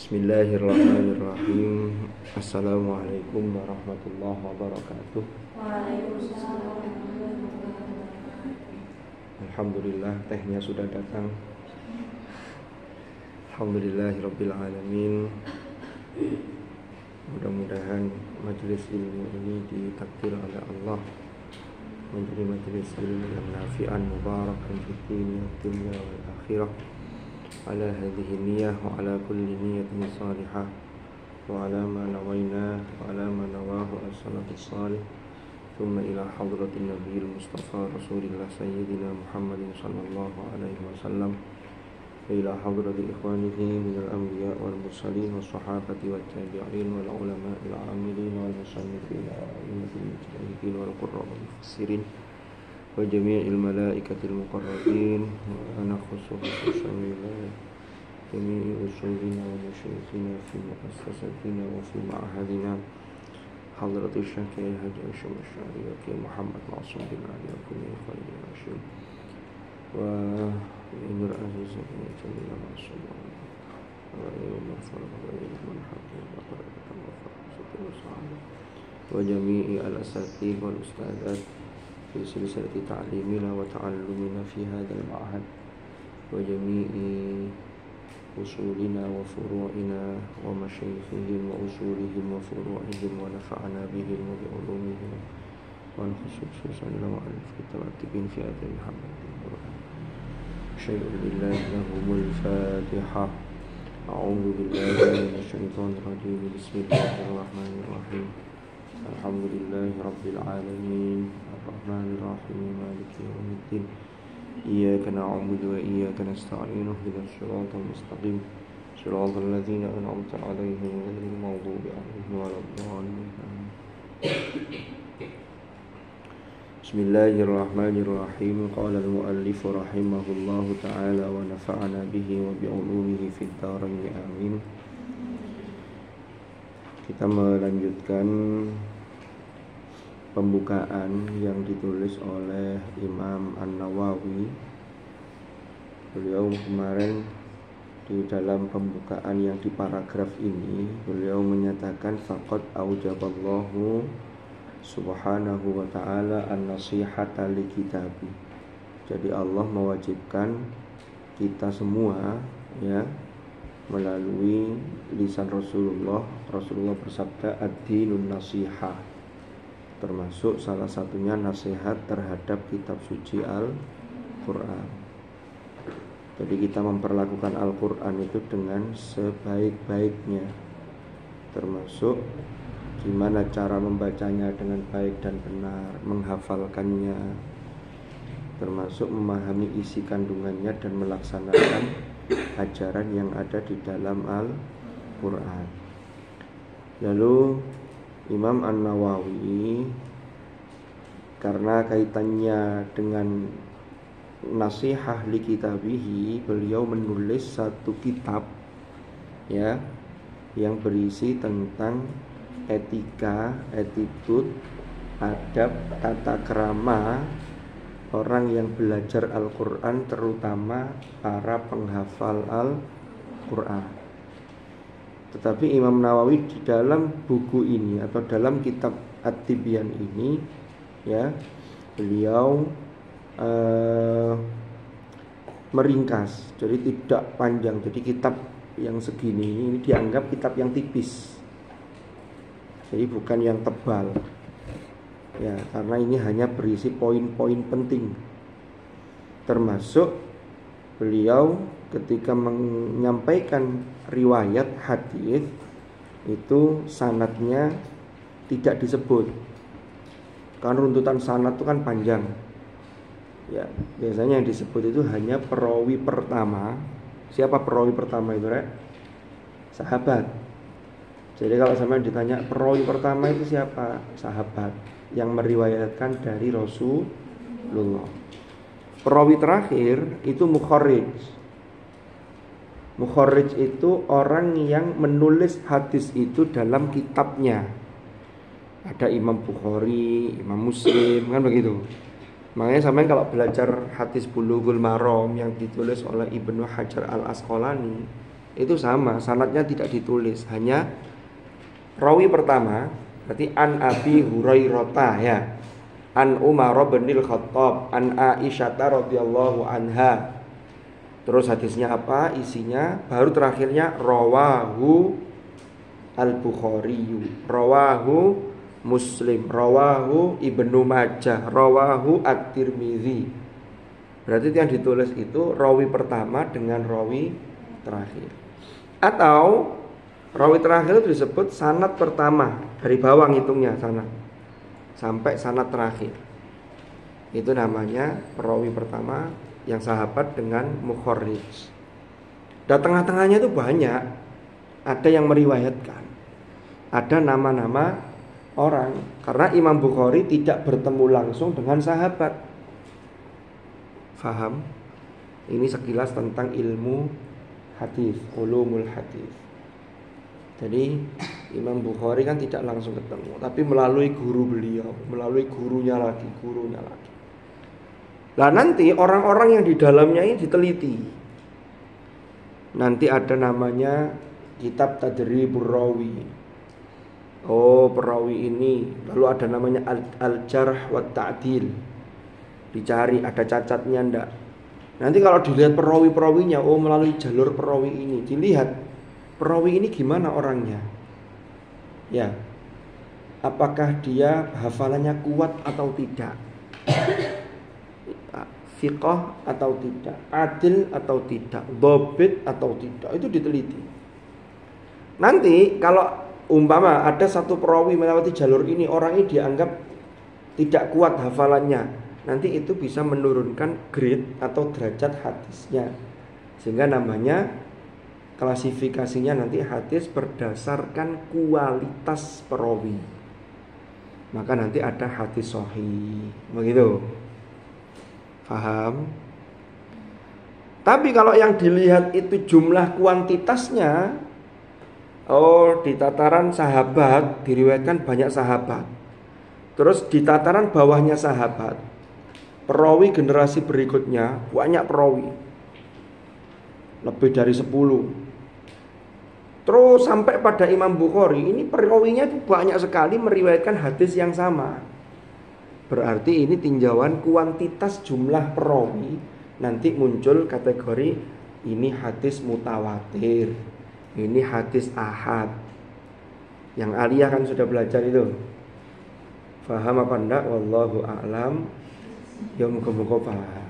Bismillahirrahmanirrahim. Assalamualaikum warahmatullahi wabarakatuh. Waalaikumsalam. Alhamdulillah tehnya sudah datang. Alhamdulillahirabbil alamin. Mudah-mudahan majelis ilmu ini ditakdir oleh Allah menjadi majelis ilmu yang nafi'an mubarakan fid dunya wal akhirah. Ala hadhihi niyyah wa ala kulli niyyatin salihah wa ala ma nawayna wa ala ma nawahu as-salafus salih thumma ila hadratin nabiyil mustafa rasulillah sayyidina Muhammadin sallallahu alaihi wasallam wa ila hadrati ikhwanihi minal anbiya wal mursalin was sahabati wat tabi'in wal ulama al amilin wal musannifin wal mujtahidin wal qurra wal mufassirin wa jami'il malaikatil muqarrabin wa ana khususan jami'i usulina wa masyayikhina fi muassasatina wa fi ma'hadina hadratul syekh Haji Asyam Asy'ari wa Ki Muhammad Ma'sum bin Ali wa kulli khalil rasyid wa Imir Aziz bin Jamil Ma'sum wa Marfal wa Ibn Hakim wa Barakatan wa Farasati wa Sa'ala wa jami'i al-asatid wal ustadzat في سلسلة تعليمنا وتعلمنا في هذا المعهد وجميع أصولنا وفروعنا ومشايخهم وأصولهم وفروعهم ونفعنا بهم وبعلومهم ونخصوصا لمؤلف التواتبين في آية محمد القرآن شيء بالله لهم الفاتحة أعوذ بالله من الشيطان الرجيم بسم الله الرحمن الرحيم الحمد لله رب العالمين الرحمن الرحيم مالك يوم الدين إياك نعبد وإياك نستعين اهدنا الصراط المستقيم صراط الذين أنعمت عليهم غير المغضوب عليهم ولا الضالين بسم الله الرحمن الرحيم قال المؤلف رحمه الله تعالى ونفعنا به وبعلومه في الدارين آمين. Kita melanjutkan pembukaan yang ditulis oleh Imam An-Nawawi. Beliau kemarin di dalam pembukaan yang di paragraf ini beliau menyatakan faqad aujaballahu subhanahu wa ta'ala an-nasihata li kitabi. Jadi Allah mewajibkan kita semua ya melalui lisan Rasulullah bersabda ad-dinun nasihah, termasuk salah satunya nasihat terhadap kitab suci Al-Quran. Jadi kita memperlakukan Al-Quran itu dengan sebaik-baiknya, termasuk gimana cara membacanya dengan baik dan benar, menghafalkannya, termasuk memahami isi kandungannya dan melaksanakan ajaran yang ada di dalam Al-Quran. Lalu Imam An-Nawawi karena kaitannya dengan nasihah li kitabihi, beliau menulis satu kitab ya yang berisi tentang etika, attitude, adab, tata krama orang yang belajar Al-Quran, terutama para penghafal Al-Quran. Tetapi Imam Nawawi di dalam buku ini atau dalam kitab At-Tibyan ini ya beliau meringkas, jadi tidak panjang. Jadi kitab yang segini ini dianggap kitab yang tipis, jadi bukan yang tebal ya, karena ini hanya berisi poin-poin penting. Termasuk beliau ketika menyampaikan riwayat hadis itu sanadnya tidak disebut, karena runtutan sanad itu kan panjang ya. Biasanya yang disebut itu hanya perawi pertama. Siapa perawi pertama itu, Rek? Sahabat. Jadi kalau sampai ditanya perawi pertama itu siapa? Sahabat yang meriwayatkan dari Rasulullah. Perawi terakhir itu mukharrij. Mukharrij itu orang yang menulis hadis itu dalam kitabnya. Ada Imam Bukhari, Imam Muslim, kan begitu. Makanya sampai kalau belajar hadis Bulughul Maram yang ditulis oleh Ibnu Hajar Al-Asqalani, itu sama, sanadnya tidak ditulis, hanya rawi pertama berarti an Abi Hurairah ya, an Umar bin Khattab, an Aisyah radhiyallahu anha. Terus hadisnya apa isinya, baru terakhirnya rawahu al-Bukhari, rawahu Muslim, rawahu Ibnu Majah, rawahu At-Tirmidzi. Berarti yang ditulis itu rawi pertama dengan rawi terakhir. Atau rawi terakhir itu disebut sanad pertama, dari bawah ngitungnya sanad sampai sanad terakhir. Itu namanya perawi pertama yang sahabat dengan mukharrij. Dan tengah-tengahnya itu banyak. Ada yang meriwayatkan, ada nama-nama orang, karena Imam Bukhari tidak bertemu langsung dengan sahabat. Faham? Ini sekilas tentang ilmu hadis, ulumul hadis. Jadi Imam Bukhari kan tidak langsung ketemu, tapi melalui guru beliau, melalui gurunya lagi. Nah nanti orang-orang yang di dalamnya ini diteliti. Nanti ada namanya kitab Tadribur Rawi. Oh perawi ini, lalu ada namanya Al-Jarh wa Ta'dil. Dicari ada cacatnya ndak. Nanti kalau dilihat perawi-perawinya, oh melalui jalur perawi ini, dilihat perawi ini gimana orangnya. Ya. Apakah dia hafalannya kuat atau tidak? Fiqh atau tidak? Adil atau tidak? Dhabit atau tidak? Itu diteliti. Nanti kalau umpama ada satu perawi melewati jalur ini, orang ini dianggap tidak kuat hafalannya, nanti itu bisa menurunkan grade atau derajat hadisnya, sehingga namanya klasifikasinya nanti hadis berdasarkan kualitas perawi. Maka nanti ada hadis sahih, begitu. Paham? Tapi kalau yang dilihat itu jumlah kuantitasnya, oh di tataran sahabat diriwayatkan banyak sahabat. Terus di tataran bawahnya sahabat, perawi generasi berikutnya banyak perawi, lebih dari 10. Terus sampai pada Imam Bukhari, ini perawinya itu banyak sekali meriwayatkan hadis yang sama. Berarti ini tinjauan kuantitas jumlah perawi, nanti muncul kategori ini hadis mutawatir, ini hadis ahad. Yang aliyah kan sudah belajar itu. Faham apa enggak? Wallahu a'lam. Ya muka-muka paham.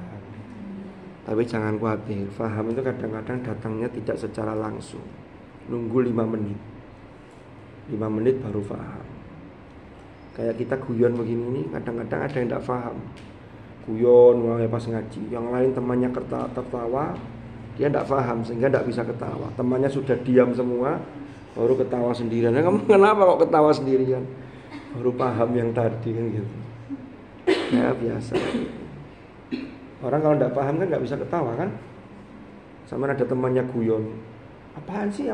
Tapi jangan khawatir, faham itu kadang-kadang datangnya tidak secara langsung. Nunggu 5 menit 5 menit baru faham. Kayak kita guyon begini nih, kadang-kadang ada yang tidak faham. Guyon pas ngaji, yang lain temannya tertawa, dia tidak faham sehingga tidak bisa ketawa. Temannya sudah diam semua, baru ketawa sendirian. Nah, kamu kenapa kok ketawa sendirian? Baru paham yang tadi kan gitu. Ya biasa. Orang kalau tidak paham kan nggak bisa ketawa kan? Sama ada temannya guyon, apaan sih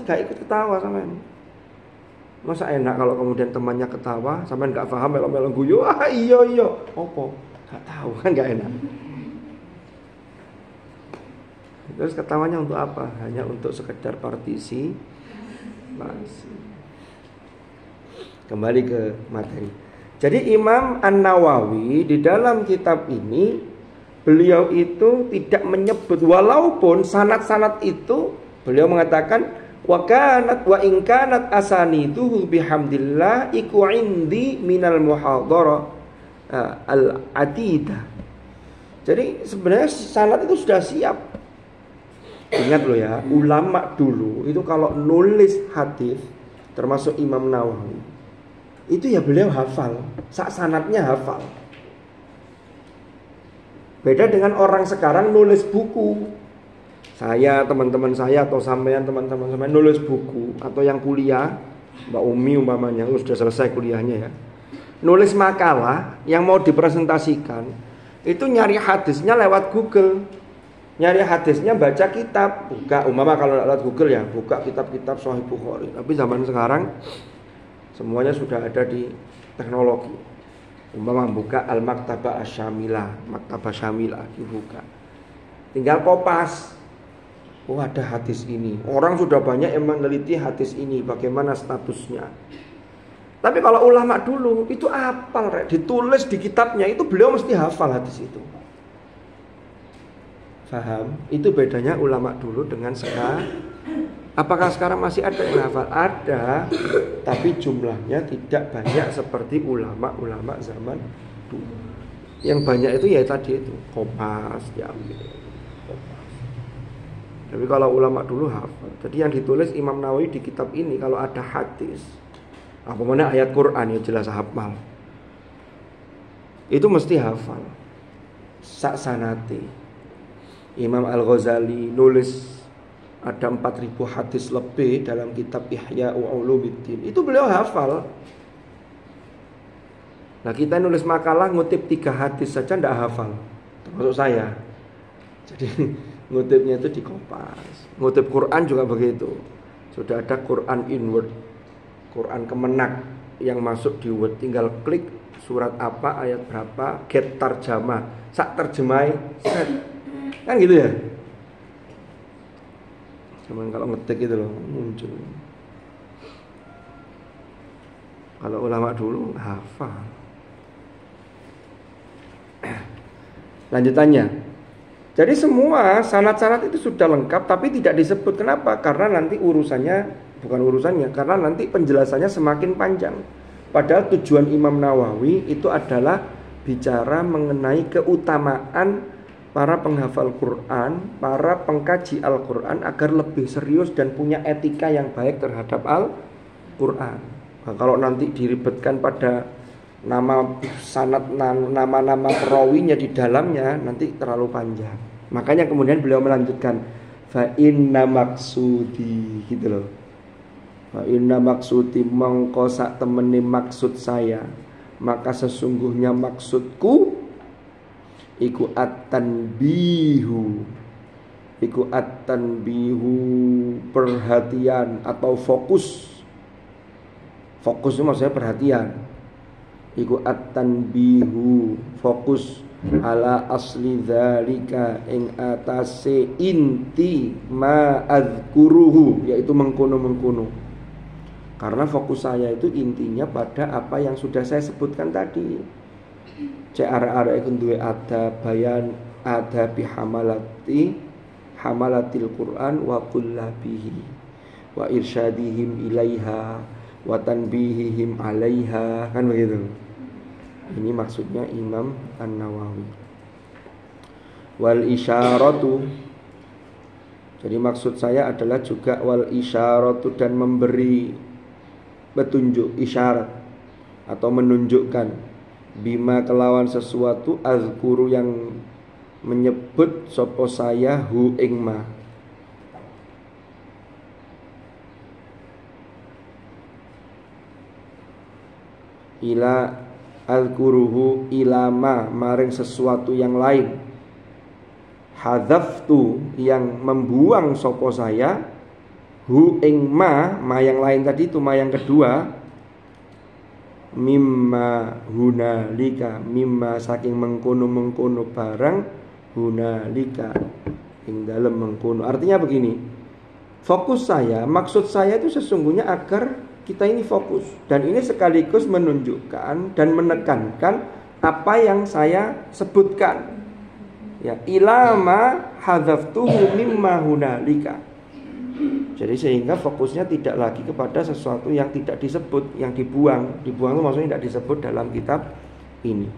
gak ikut ketawa sama ini. Masa enak kalau kemudian temannya ketawa, sampean nggak paham melok-melok guyu, iya, opo, nggak tahu kan nggak enak. Terus ketawanya untuk apa? Hanya untuk sekedar partisi. Kembali ke materi. Jadi Imam An-Nawawi di dalam kitab ini, beliau itu tidak menyebut, walaupun sanad-sanad itu beliau mengatakan wa kanat wa in kanat asaniduhu bihamdillah iku indi minal muhadharah al-atidah. Jadi sebenarnya sanad itu sudah siap. Ingat loh ya, ulama dulu itu kalau nulis hadis, termasuk Imam Nawawi, itu ya beliau hafal, sanadnya hafal. Beda dengan orang sekarang nulis buku. Saya, teman-teman saya atau sampean teman-teman sampean nulis buku, atau yang kuliah, Mbak Umi umpamanya sudah selesai kuliahnya ya, nulis makalah yang mau dipresentasikan, itu nyari hadisnya lewat Google. Nyari hadisnya baca kitab, buka umpama kalau lewat Google ya, buka kitab-kitab Sahih Bukhari. Tapi zaman sekarang semuanya sudah ada di teknologi. Umpama buka Al-Maktabah Asy-Syamilah, Maktabah Syamilah dibuka. Tinggal kopas. Oh, ada hadis ini. Orang sudah banyak yang meneliti hadis ini, bagaimana statusnya. Tapi kalau ulama dulu itu hafal, ditulis di kitabnya, itu beliau mesti hafal hadis itu. Paham? Itu bedanya ulama dulu dengan sekarang. Apakah sekarang masih ada yang hafal? Ada, tapi jumlahnya tidak banyak seperti ulama-ulama zaman dulu. Yang banyak itu ya tadi itu, Kompas diambil. Kompas. Tapi kalau ulama dulu hafal. Jadi yang ditulis Imam Nawawi di kitab ini, kalau ada hadis, apa mana ayat Quran ya jelas hafal. Itu mesti hafal. Saksanati. Imam Al-Ghazali nulis ada 4.000 hadis lebih dalam kitab Ihya Ulumuddin. Itu beliau hafal. Nah, kita nulis makalah ngutip 3 hadis saja tidak hafal. Termasuk saya. Jadi ngutipnya itu di Kompas. Ngutip Quran juga begitu. Sudah ada Quran inward, Quran kemenak yang masuk di Word, tinggal klik surat apa, ayat berapa, get tarjamah, sak terjemai, kan gitu ya. Cuman kalau ngetik itu loh muncul. Kalau ulama dulu hafal. Lanjutannya. Jadi semua syarat-syarat itu sudah lengkap tapi tidak disebut. Kenapa? Karena nanti karena nanti penjelasannya semakin panjang. Padahal tujuan Imam Nawawi itu adalah bicara mengenai keutamaan para penghafal Quran, para pengkaji Al-Quran agar lebih serius dan punya etika yang baik terhadap Al-Quran. Nah, kalau nanti diribetkan pada nama sanad, nama-nama perawinya di dalamnya, nanti terlalu panjang. Makanya kemudian beliau melanjutkan fa inna maksudi, gitu loh. Fa inna maksudi, mongko sak temene maksud saya, maka sesungguhnya maksudku iku at-tanbihu. Iku at-tanbihu, perhatian atau fokus. Fokus itu maksudnya perhatian. Iku at-tanbihu, fokus ala asli dzalika ing atase inti ma adzkuruhu, yaitu mengkono-mengkono. Karena fokus saya itu intinya pada apa yang sudah saya sebutkan tadi. Cara iku duwe ada bayan ada bi hamalatil Quran wa kullabihi wa irsyadihim ilaiha wa tanbihihim alaiha, kan begitu. Ini maksudnya Imam An-Nawawi. Wal isyaratu, jadi maksud saya adalah juga wal isyaratu, dan memberi petunjuk, isyarat atau menunjukkan, bima kelawan sesuatu, azkuru yang menyebut sopo saya hu ing ma. Ila azkuruhu ilama, maring sesuatu yang lain. Hadzaftu, yang membuang sopo saya hu ing ma yang lain tadi itu, ma yang kedua, mimma hunalika, mimma saking mengkono-mengkono barang, hunalika ing dalem mengkono. Artinya begini, fokus saya, maksud saya itu sesungguhnya agar kita ini fokus, dan ini sekaligus menunjukkan dan menekankan apa yang saya sebutkan. Ya, ilama hadzaftuhu mimma hunalika. Jadi sehingga fokusnya tidak lagi kepada sesuatu yang tidak disebut, yang dibuang. Dibuang itu maksudnya tidak disebut dalam kitab ini.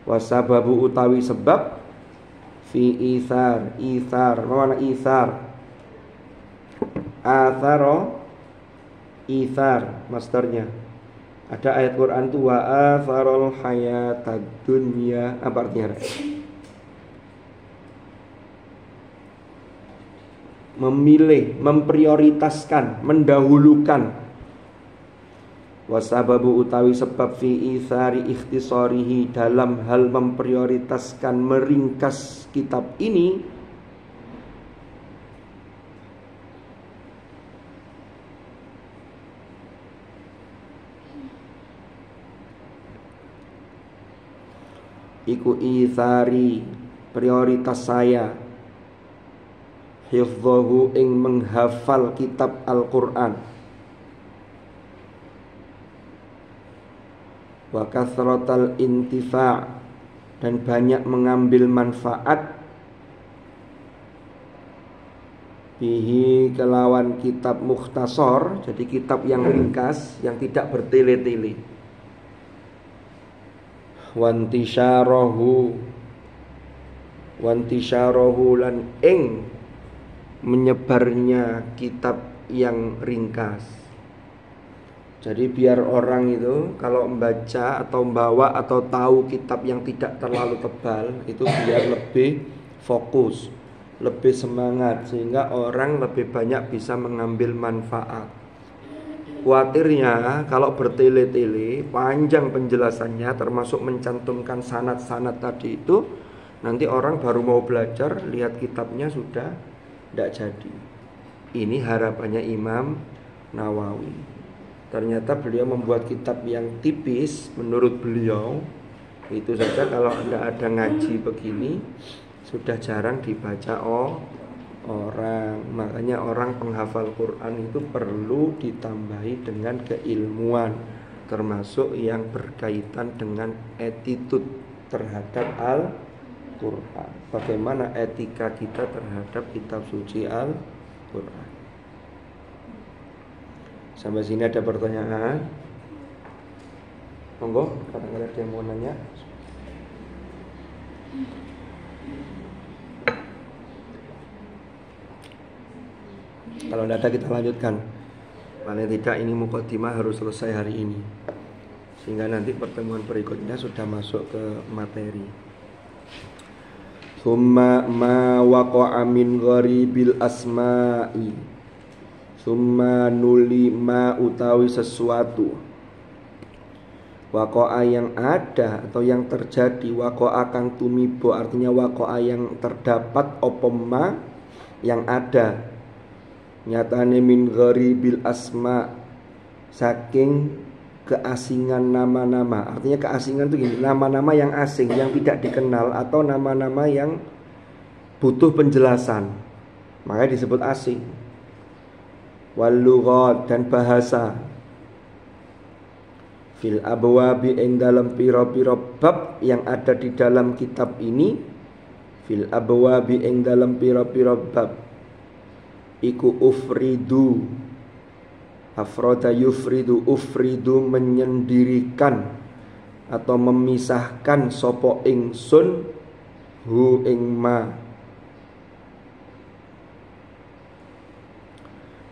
Wasababu utawi sebab fi ithar, mana ithar? Atharo, ithar masternya. Ada ayat Quran itu wa atharul hayatad dunya. Apa artinya? Memilih, memprioritaskan, mendahulukan. Wasababu utawi sebab fi ithari ikhtisarihi, dalam hal memprioritaskan, meringkas kitab ini, iku ithari, prioritas saya, hifdhahu ing menghafal kitab Al-Qur'an, wa kathratal intifa' dan banyak mengambil manfaat, bihi kelawan kitab mukhtasar, jadi kitab yang ringkas yang tidak bertele-tele, wantisyarahu lan ing menyebarnya kitab yang ringkas. Jadi biar orang itu kalau membaca atau membawa atau tahu kitab yang tidak terlalu tebal, itu biar lebih fokus, lebih semangat, sehingga orang lebih banyak bisa mengambil manfaat. Khawatirnya kalau bertele-tele, panjang penjelasannya termasuk mencantumkan sanad-sanad tadi itu, nanti orang baru mau belajar, lihat kitabnya sudah tidak jadi. Ini harapannya Imam Nawawi. Ternyata beliau membuat kitab yang tipis menurut beliau. Itu saja kalau tidak ada ngaji begini sudah jarang dibaca orang. Makanya orang penghafal Quran itu perlu ditambahi dengan keilmuan, termasuk yang berkaitan dengan attitude terhadap Al-Quran. Bagaimana etika kita terhadap kitab suci Al-Quran. Sampai sini ada pertanyaan? Monggo, kadang-kadang ada yang mau nanya. Kalau tidak ada kita lanjutkan. Paling tidak ini mukadimah harus selesai hari ini, sehingga nanti pertemuan berikutnya sudah masuk ke materi. Summa ma waqa'a min gharibil asma'i, summa nuli ma utawi sesuatu, waqa'a yang ada atau yang terjadi, waqa'a kang tumibo artinya waqa'a yang terdapat, opoma yang ada, nyatane min gharibil asma, saking keasingan nama-nama. Artinya keasingan itu gini, nama-nama yang asing, yang tidak dikenal, atau nama-nama yang butuh penjelasan, makanya disebut asing. Wal lughat dan bahasa, fil abwabi ing dalam pira-pira bab yang ada di dalam kitab ini, fil abwabi ing dalam pira-pira bab iku ufridu, afroda yufridu, ufridu menyendirikan atau memisahkan sopo ingsun hu ing ma.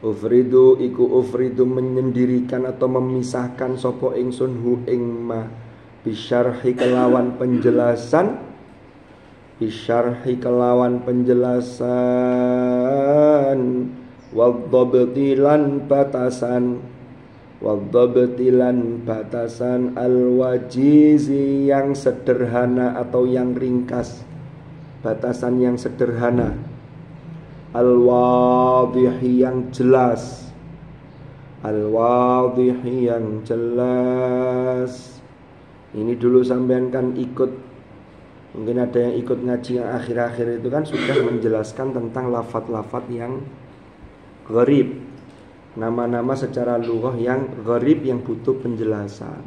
Ufridu iku ufridu menyendirikan atau memisahkan sopo ingsun hu ing ma, bisyarhi kelawan penjelasan, bisyarhi kelawan penjelasan, wadhabtilan batasan, wadhabtilan batasan, al-wajizi yang sederhana atau yang ringkas, batasan yang sederhana, al-wadhihi yang jelas, al-wadhihi yang jelas. Ini dulu sampean kan ikut, mungkin ada yang ikut ngaji yang akhir-akhir itu kan sudah menjelaskan tentang lafaz-lafaz yang gharib, nama-nama secara lughah yang gharib yang butuh penjelasan.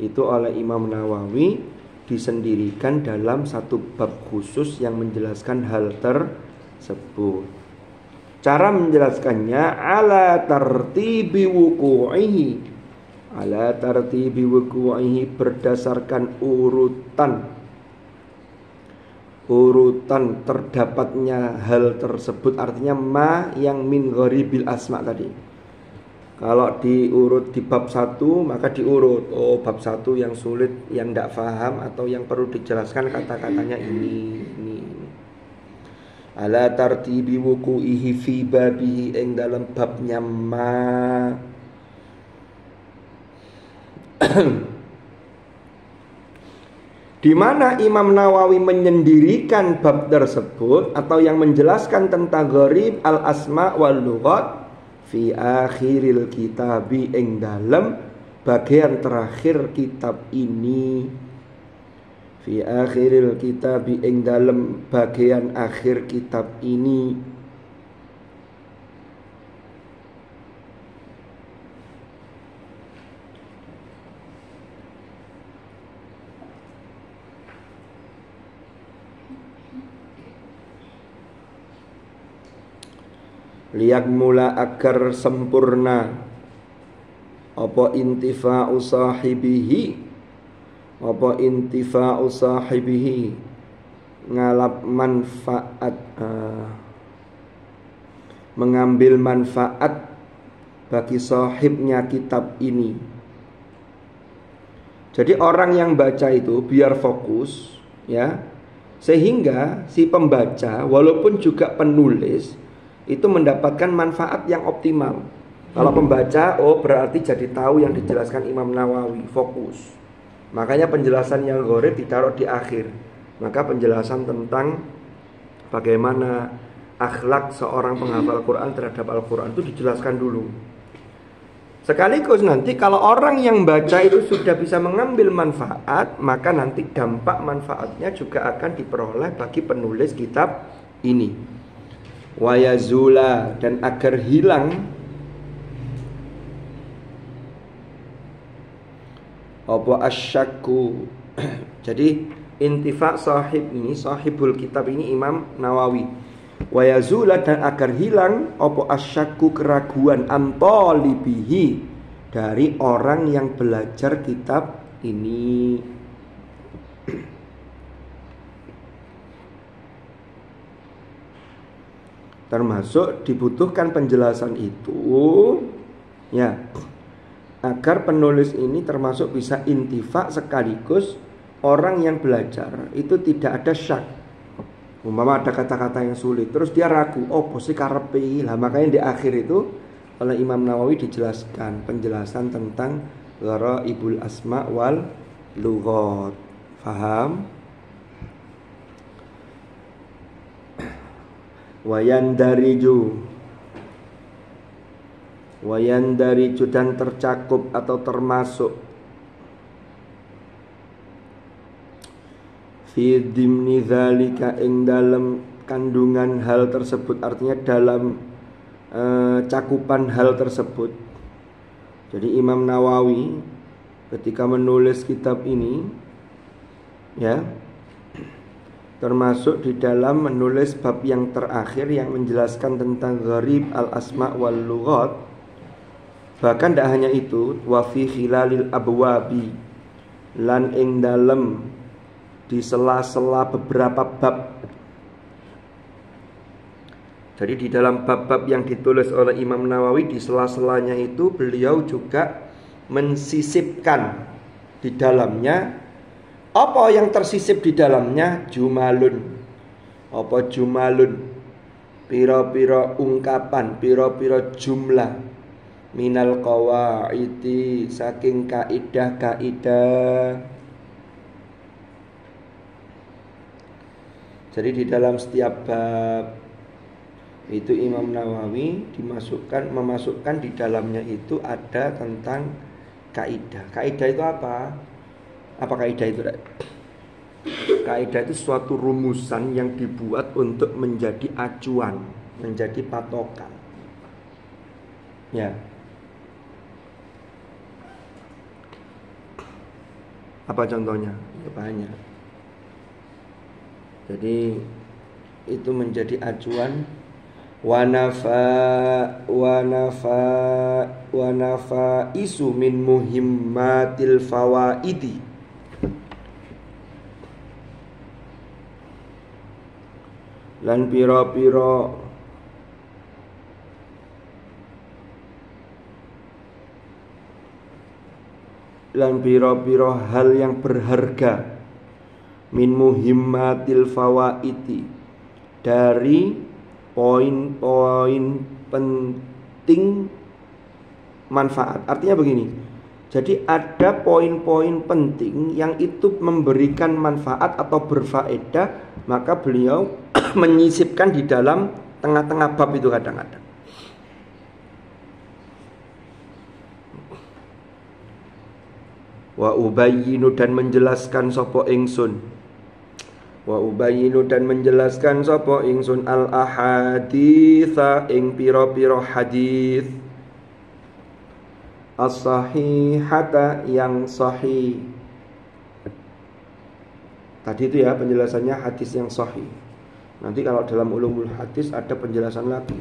Itu oleh Imam Nawawi disendirikan dalam satu bab khusus yang menjelaskan hal tersebut. Cara menjelaskannya ala tartibi wuqu'ihi, ala tartibi wuqu'ihi, berdasarkan urutan terdapatnya hal tersebut. Artinya ma yang min gharibil asma tadi, kalau diurut di bab 1 maka diurut, oh bab 1 yang sulit, yang tidak paham atau yang perlu dijelaskan kata-katanya ini. Ala tartibi wuqu'ihi fi babihi, ing dalam babnya ma. Di mana Imam Nawawi menyendirikan bab tersebut atau yang menjelaskan tentang gharib al-asma wal lughat fi akhiril kitabi, ing dalam bagian terakhir kitab ini. Fi akhiril kitabi, ing dalam bagian akhir kitab ini. Liyakmula agar sempurna apa intifa'u sahibihi, apa intifa'u sahibihi, ngalap manfaat, mengambil manfaat bagi sahibnya kitab ini. Jadi orang yang baca itu biar fokus, ya, sehingga si pembaca walaupun juga penulis itu mendapatkan manfaat yang optimal. Kalau pembaca, oh berarti jadi tahu yang dijelaskan Imam Nawawi, fokus. Makanya penjelasan yang gharib ditaruh di akhir. Maka penjelasan tentang bagaimana akhlak seorang penghafal Quran terhadap Al-Quran itu dijelaskan dulu. Sekaligus nanti kalau orang yang baca itu sudah bisa mengambil manfaat, maka nanti dampak manfaatnya juga akan diperoleh bagi penulis kitab ini. Wayazula, dan agar hilang apa asyakku. Jadi intifa sahib ini, sahibul kitab ini Imam Nawawi. Wayazula, dan agar hilang apa asyakku, keraguan, antolibihi, dari orang yang belajar kitab ini. Termasuk dibutuhkan penjelasan itu, ya, agar penulis ini termasuk bisa intifa sekaligus orang yang belajar itu tidak ada syak. Umpama ada kata-kata yang sulit, terus dia ragu, oh posisi karepe lah. Makanya di akhir itu oleh Imam Nawawi dijelaskan penjelasan tentang gharaibul asma wal lughat. Faham? Wayandariju, dan tercakup atau termasuk fi dimni dzalika, ing dalam kandungan hal tersebut, artinya dalam cakupan hal tersebut. Jadi Imam Nawawi ketika menulis kitab ini, ya, termasuk di dalam menulis bab yang terakhir yang menjelaskan tentang gharib al-asma wal lughat. Bahkan tidak hanya itu, wa fi khilalil abwabi, lan ing dalem di sela-sela beberapa bab. Jadi di dalam bab-bab yang ditulis oleh Imam Nawawi, di sela-selanya itu beliau juga mensisipkan di dalamnya. Apa yang tersisip di dalamnya? Jumalun. Apa jumalun? Piro-piro ungkapan, piro-piro jumlah. Minal qawaidi, saking kaidah-kaidah. Jadi di dalam setiap bab itu Imam Nawawi memasukkan di dalamnya itu ada tentang kaidah. Kaidah itu apa? Apa kaidah itu? Kaidah itu suatu rumusan yang dibuat untuk menjadi acuan, menjadi patokan. Ya. Apa contohnya? Ya, banyak. Jadi itu menjadi acuan. Wa nafa isu min muhimmatil fawaidi. Lan piro-piro hal yang berharga, min muhimmatil fawaidi, dari poin-poin penting manfaat. Artinya begini, jadi ada poin-poin penting yang itu memberikan manfaat atau berfaedah, maka beliau menyisipkan di dalam tengah-tengah bab itu kadang-kadang. Wa ubayyinu, dan menjelaskan sapa ingsun. Wa ubayyinu, dan menjelaskan sapa ingsun al ahaditsa, ing pira-pira hadis, as-sahihata, yang sahih. Tadi itu ya penjelasannya hadis yang sahih. Nanti kalau dalam ulumul hadis ada penjelasan lagi.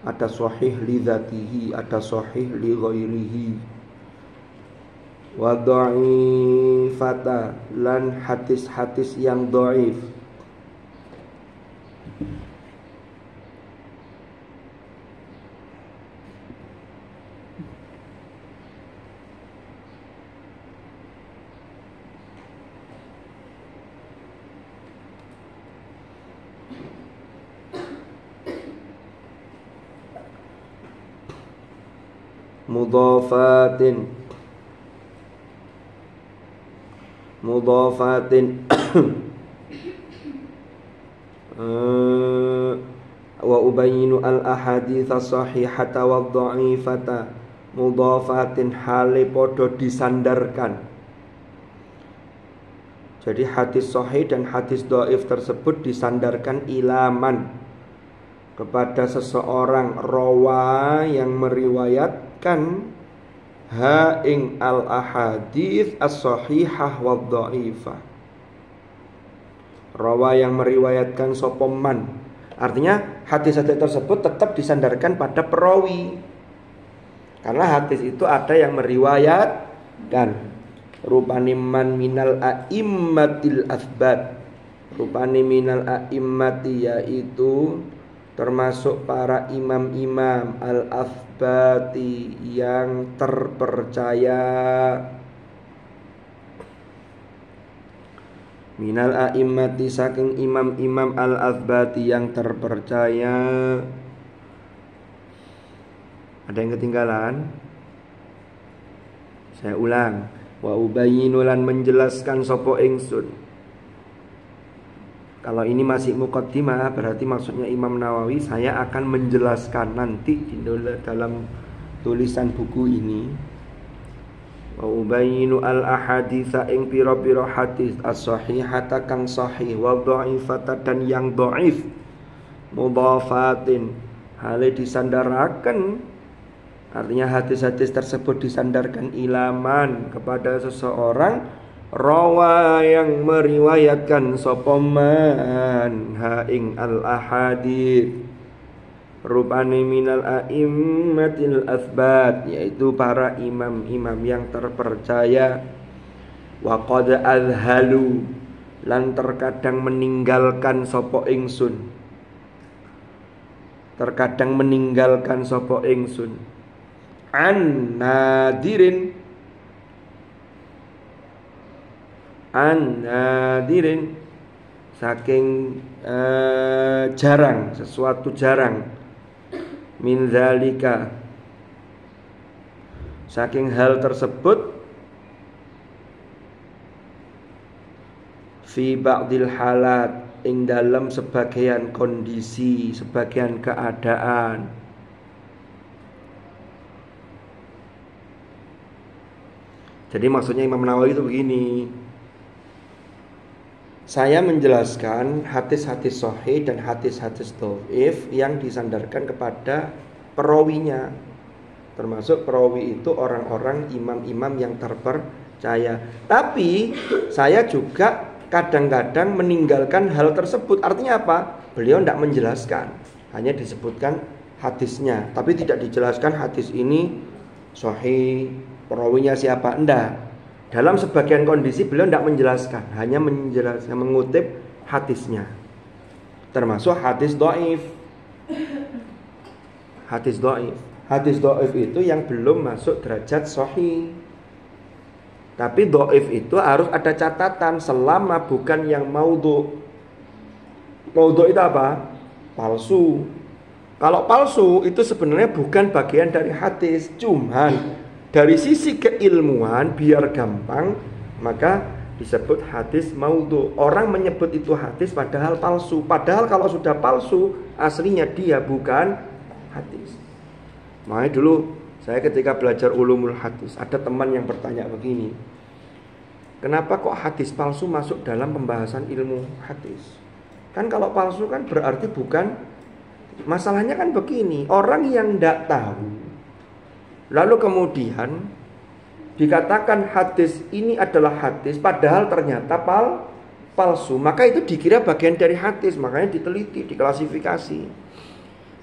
Ada sahih li dzatihi, ada sahih li ghairihi. Wa dha'ifata, lan hadis-hadis yang dhaif. Mudhafatin wa ubayyinu al ahadits as-sahihata wa dha'ifata. Mudhafatin hale podo disandarkan. Jadi hadis sahih dan hadis dhaif tersebut disandarkan ilaman kepada seseorang rawa yang meriwayatkan ing al ahadits as-sahihah wa dhaifah. Rawa yang meriwayatkan sopoman. Artinya hadis-hadis tersebut tetap disandarkan pada perawi. Karena hadis itu ada yang meriwayatkan. Rupani man minal a'immatil athbat. Rupani minal a'immati, yaitu termasuk para imam-imam al-athbati yang terpercaya. Minal a'immati, saking imam-imam al-athbati yang terpercaya. Ada yang ketinggalan? Saya ulang. Wa ubayyinu lan menjelaskan sapa ingsun. Kalau ini masih muqaddimah, berarti maksudnya Imam Nawawi. Saya akan menjelaskan nanti di dalam tulisan buku ini. Wa ubayyinu al ahaditsa ing pira-pira hadis as-sahihata kang sahih, wa dhaifata dan yang dhaif. Mudhafatin hale disandaraken. Artinya hadis-hadis tersebut disandarkan ilaman kepada seseorang rawa yang meriwayatkan sopoman ing al ahadits rupane minal a'immatil athbat, yaitu para imam-imam yang terpercaya. Wa qad azhalu, lan terkadang meninggalkan sopo ingsun. Terkadang meninggalkan sopo ingsun an nadirin saking jarang, sesuatu jarang. Min zalika, saking hal tersebut. Fi ba'dil halat, ing dalam sebagian kondisi, sebagian keadaan. Jadi maksudnya Imam Nawawi itu begini. Saya menjelaskan hadis-hadis sahih dan hadis-hadis dhaif yang disandarkan kepada perawinya. Termasuk perawi itu orang-orang imam-imam yang terpercaya. Tapi saya juga kadang-kadang meninggalkan hal tersebut. Artinya apa? Beliau tidak menjelaskan, hanya disebutkan hadisnya, tapi tidak dijelaskan hadis ini sahih, perawinya siapa. Enggak. Dalam sebagian kondisi beliau tidak menjelaskan, hanya menjelaskan, mengutip hadisnya. Termasuk hadis dhaif. Hadis dhaif. Hadis dhaif itu yang belum masuk derajat sahih. Tapi dhaif itu harus ada catatan, selama bukan yang maudhu'. Maudhu' itu apa? Palsu. Kalau palsu itu sebenarnya bukan bagian dari hadis, cuman dari sisi keilmuan biar gampang, maka disebut hadis maudhu'. Orang menyebut itu hadis padahal palsu. Padahal kalau sudah palsu, aslinya dia bukan hadis. Makanya dulu saya ketika belajar ulumul hadis, ada teman yang bertanya begini, kenapa kok hadis palsu masuk dalam pembahasan ilmu hadis? Kan kalau palsu kan berarti bukan. Masalahnya kan begini, orang yang tidak tahu lalu kemudian dikatakan hadis ini adalah hadis, padahal ternyata palsu, maka itu dikira bagian dari hadis. Makanya diteliti, diklasifikasi.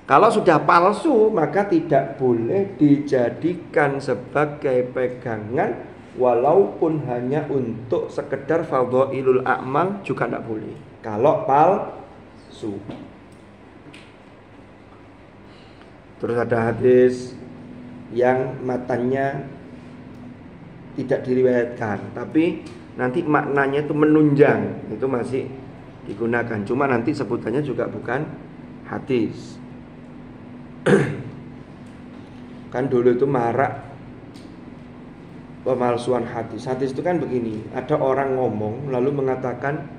Kalau sudah palsu maka tidak boleh dijadikan sebagai pegangan, walaupun hanya untuk sekedar fadhailul a'mal juga tidak boleh. Kalau palsu. Terus ada hadis yang matanya tidak diriwayatkan, tapi nanti maknanya itu menunjang, itu masih digunakan. Cuma nanti sebutannya juga bukan hadis. Kan dulu itu marak pemalsuan hadis. Hadis itu kan begini, ada orang ngomong lalu mengatakan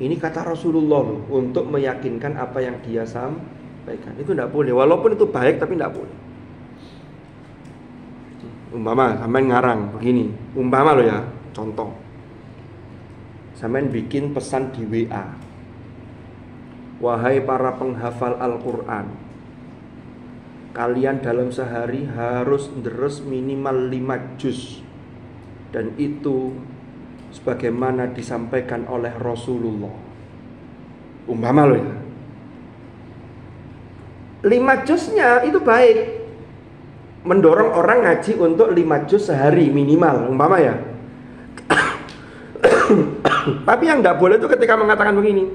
ini kata Rasulullah loh, untuk meyakinkan apa yang dia sampaikan. Itu tidak boleh, walaupun itu baik tapi tidak boleh. Umpama sampean ngarang begini, umpama loh ya, contoh. Sampean bikin pesan di WA. Wahai para penghafal Al-Qur'an, kalian dalam sehari harus deres minimal 5 juz. Dan itu sebagaimana disampaikan oleh Rasulullah. Umpama loh ya. 5 juznya itu baik. Mendorong orang ngaji untuk 5 juz sehari minimal, umpama ya. Tapi yang tidak boleh itu ketika mengatakan begini,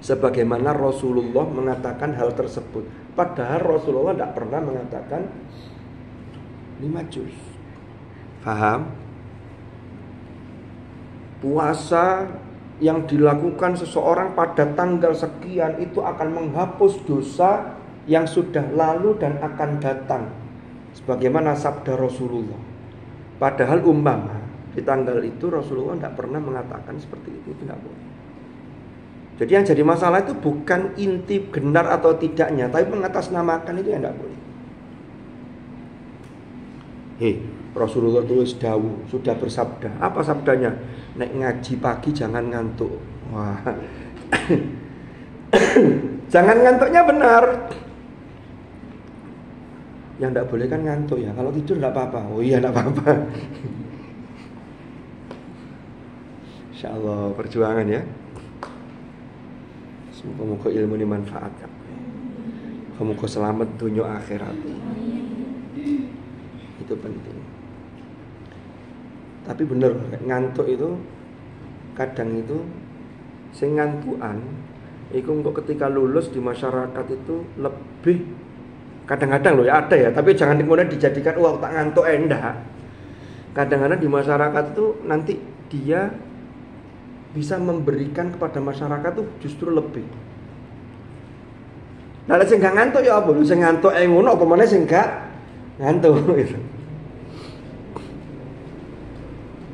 sebagaimana Rasulullah mengatakan hal tersebut. Padahal Rasulullah tidak pernah mengatakan 5 juz. Paham? Puasa yang dilakukan seseorang pada tanggal sekian itu akan menghapus dosa yang sudah lalu dan akan datang, sebagaimana sabda Rasulullah. Padahal umpama di tanggal itu Rasulullah tidak pernah mengatakan seperti itu tidak boleh. Jadi yang jadi masalah itu bukan inti benar atau tidaknya, tapi mengatasnamakan itu yang tidak boleh. Rasulullah tulis dawuh, sudah bersabda. Apa sabdanya? Nek ngaji pagi jangan ngantuk. Wah. Jangan ngantuknya benar. Yang tidak boleh kan ngantuk ya. Kalau tidur tidak apa-apa. Oh iya tidak apa-apa. Insyaallah perjuangan ya. Semoga ilmu ini manfaat. Semoga selamat dunia akhirat. Itu penting. Tapi bener, ngantuk itu kadang itu sing ngantukan iku engko ketika lulus di masyarakat itu lebih, kadang-kadang loh ya ada ya, tapi jangan kemudian dijadikan wah tak ngantuk enggak. Kadang-kadang di masyarakat itu nanti dia bisa memberikan kepada masyarakat itu justru lebih. Nah, sing gak ngantuk ya apa? Sing ngantuk ngono apa meneh sing gak ngantuk gitu.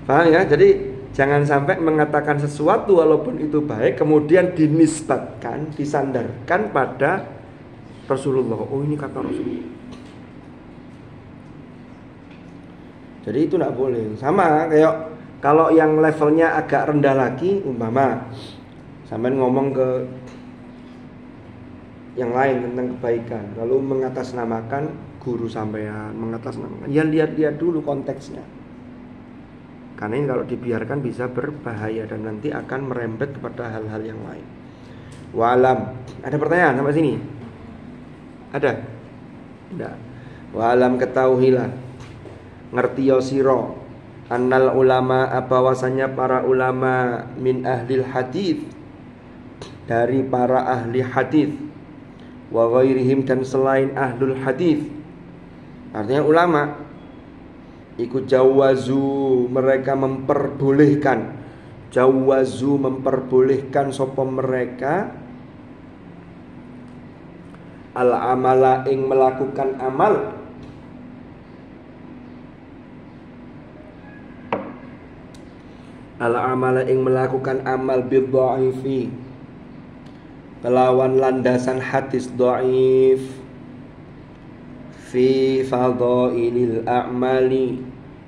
Paham ya? Jadi jangan sampai mengatakan sesuatu walaupun itu baik kemudian dinisbatkan, disandarkan pada Rasulullah. Oh ini kata Rasulullah. Jadi itu tidak boleh. Sama kayak kalau yang levelnya agak rendah lagi, umpama sampai ngomong ke yang lain tentang kebaikan, lalu mengatasnamakan guru sampean, mengatasnamakan. Ya lihat-lihat dulu konteksnya. Karena ini kalau dibiarkan bisa berbahaya dan nanti akan merembet kepada hal-hal yang lain. Wa'alam. Ada pertanyaan sampai sini? Ada? Tidak. Wa'alam ketahuilah. Ngerti ya sira. Annal ulama bahwasanya para ulama min ahlil hadits, dari para ahli hadis, wa ghairihim dan selain ahlul hadis. Artinya ulama ikut jawazu, mereka memperbolehkan, jawazu memperbolehkan sapa mereka al amala ing melakukan amal al amala ing melakukan amal bidhaifi kelawan landasan hadis dhaif fi fadhailil a'mali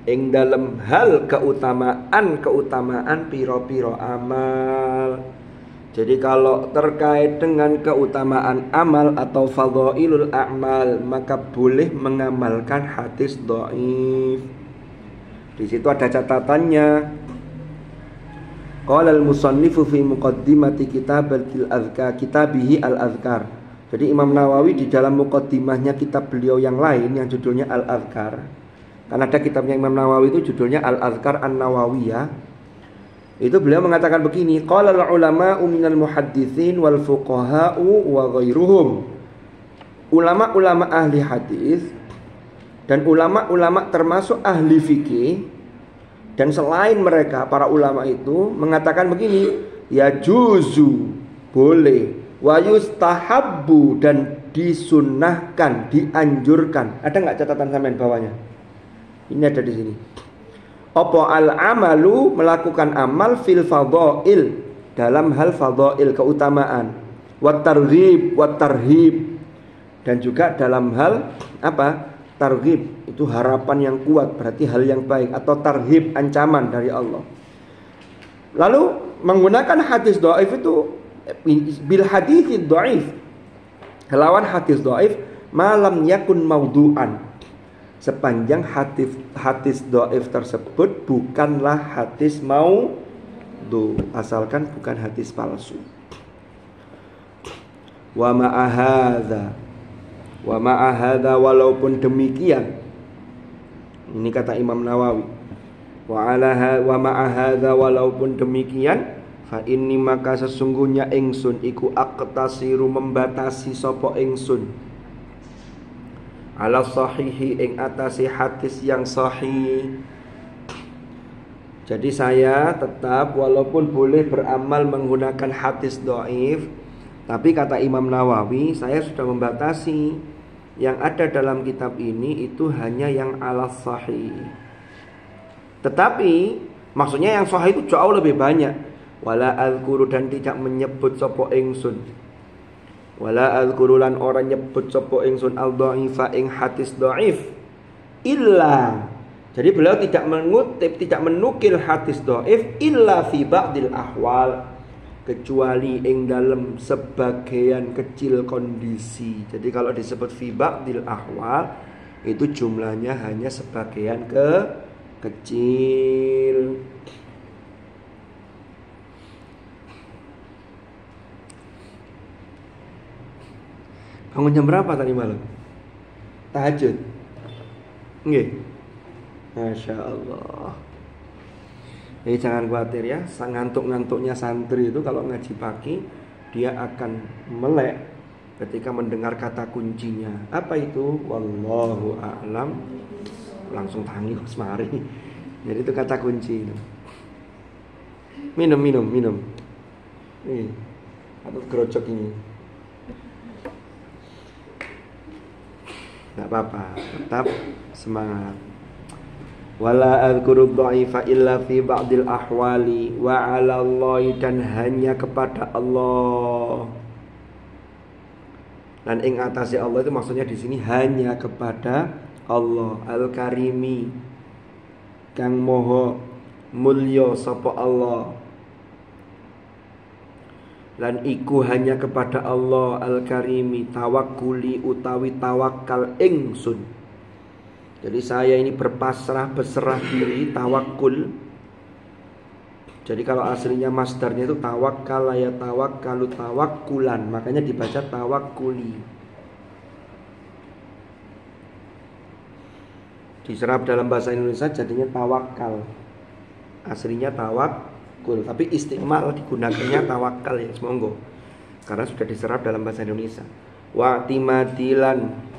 ing dalam hal keutamaan piro-piro amal. Jadi kalau terkait dengan keutamaan amal atau fadhailul a'mal maka boleh mengamalkan hadis dhaif. Di situ ada catatannya. Qala al-musannifu fi muqaddimati kitabihi al-azkar. Jadi Imam Nawawi di dalam muqaddimahnya kitab beliau yang lain yang judulnya Al-Adhkar. Karena ada kitabnya Imam Nawawi itu judulnya Al-Adhkar An-Nawawiyah. Itu beliau mengatakan begini, qala al-ulama'u minal muhadditsin wal fuqaha'u wa ghairuhum. Ulama-ulama ahli hadis dan ulama-ulama termasuk ahli fikih dan selain mereka para ulama itu mengatakan begini, ya juzu, boleh, wa yustahabbu, dan disunnahkan, dianjurkan. Ada nggak catatan sampean bawahnya? Ini ada di sini. Apa al-amalu, melakukan amal fil fadhail, dalam hal fadhail, keutamaan, wat targhib, wat tarhib, dan juga dalam hal apa? Targhib itu harapan yang kuat, berarti hal yang baik, atau tarhib ancaman dari Allah. Lalu menggunakan hadis dhaif itu bil haditsid dhaif, lawan hadis dhaif malam yakun maudhu'an, sepanjang hadis dhaif tersebut bukanlah hadis maudhu, asalkan bukan hadis palsu. Wa ma'ahadha, walaupun demikian, ini kata Imam Nawawi, wa ma'ahadha, walaupun demikian, fa inni, maka sesungguhnya ingsun iku aqtasiru, membatasi sapa ingsun, ala sahihi, ing atasi hadis yang sahih. Jadi saya tetap walaupun boleh beramal menggunakan hadis dhaif, tapi kata Imam Nawawi, saya sudah membatasi yang ada dalam kitab ini itu hanya yang ala sahih. Tetapi maksudnya yang sahih itu jauh lebih banyak. Wala azkuru, dan tidak menyebut sapa ingsun. Wala azkuru, lan ora nyebut sapa ingsun al-dhaifa, ing hadis dhaif. Illa, jadi beliau tidak mengutip, tidak menukil hadis dhaif illa fi ba'dil ahwal, kecuali ing dalam sebagian kecil kondisi. Jadi kalau disebut fi ba'dil ahwal itu jumlahnya hanya sebagian kecil. Bangun jam berapa tadi malam? Tahajud. Nggih. Masya Allah. Jadi jangan khawatir ya, ngantuk-ngantuknya santri itu kalau ngaji pagi dia akan melek ketika mendengar kata kuncinya. Apa itu? Wallahu a'lam. Langsung tangi semari. Jadi itu kata kunci itu. Minum. Nih, atau gerocok ini. Gak apa-apa, tetap semangat. Wala azkuru dha'ifa illa fi ba'dil ahwali wa 'ala Allahi, dan hanya kepada Allah. Dan ing atase Allah itu maksudnya di sini hanya kepada Allah, Al-Karimi, kang moho mulya sapa Allah. Lan iku hanya kepada Allah Al-Karimi tawakkuli utawi tawakal ingsun. Jadi saya ini berserah diri, tawakkul. Jadi kalau aslinya masdarnya itu tawakkal, ya tawakkalu tawakkulan, makanya dibaca tawakkuli. Diserap dalam bahasa Indonesia jadinya tawakal. Aslinya tawakkul, tapi istimal digunakannya tawakal ya, semoga. Karena sudah diserap dalam bahasa Indonesia. Wa timadilan,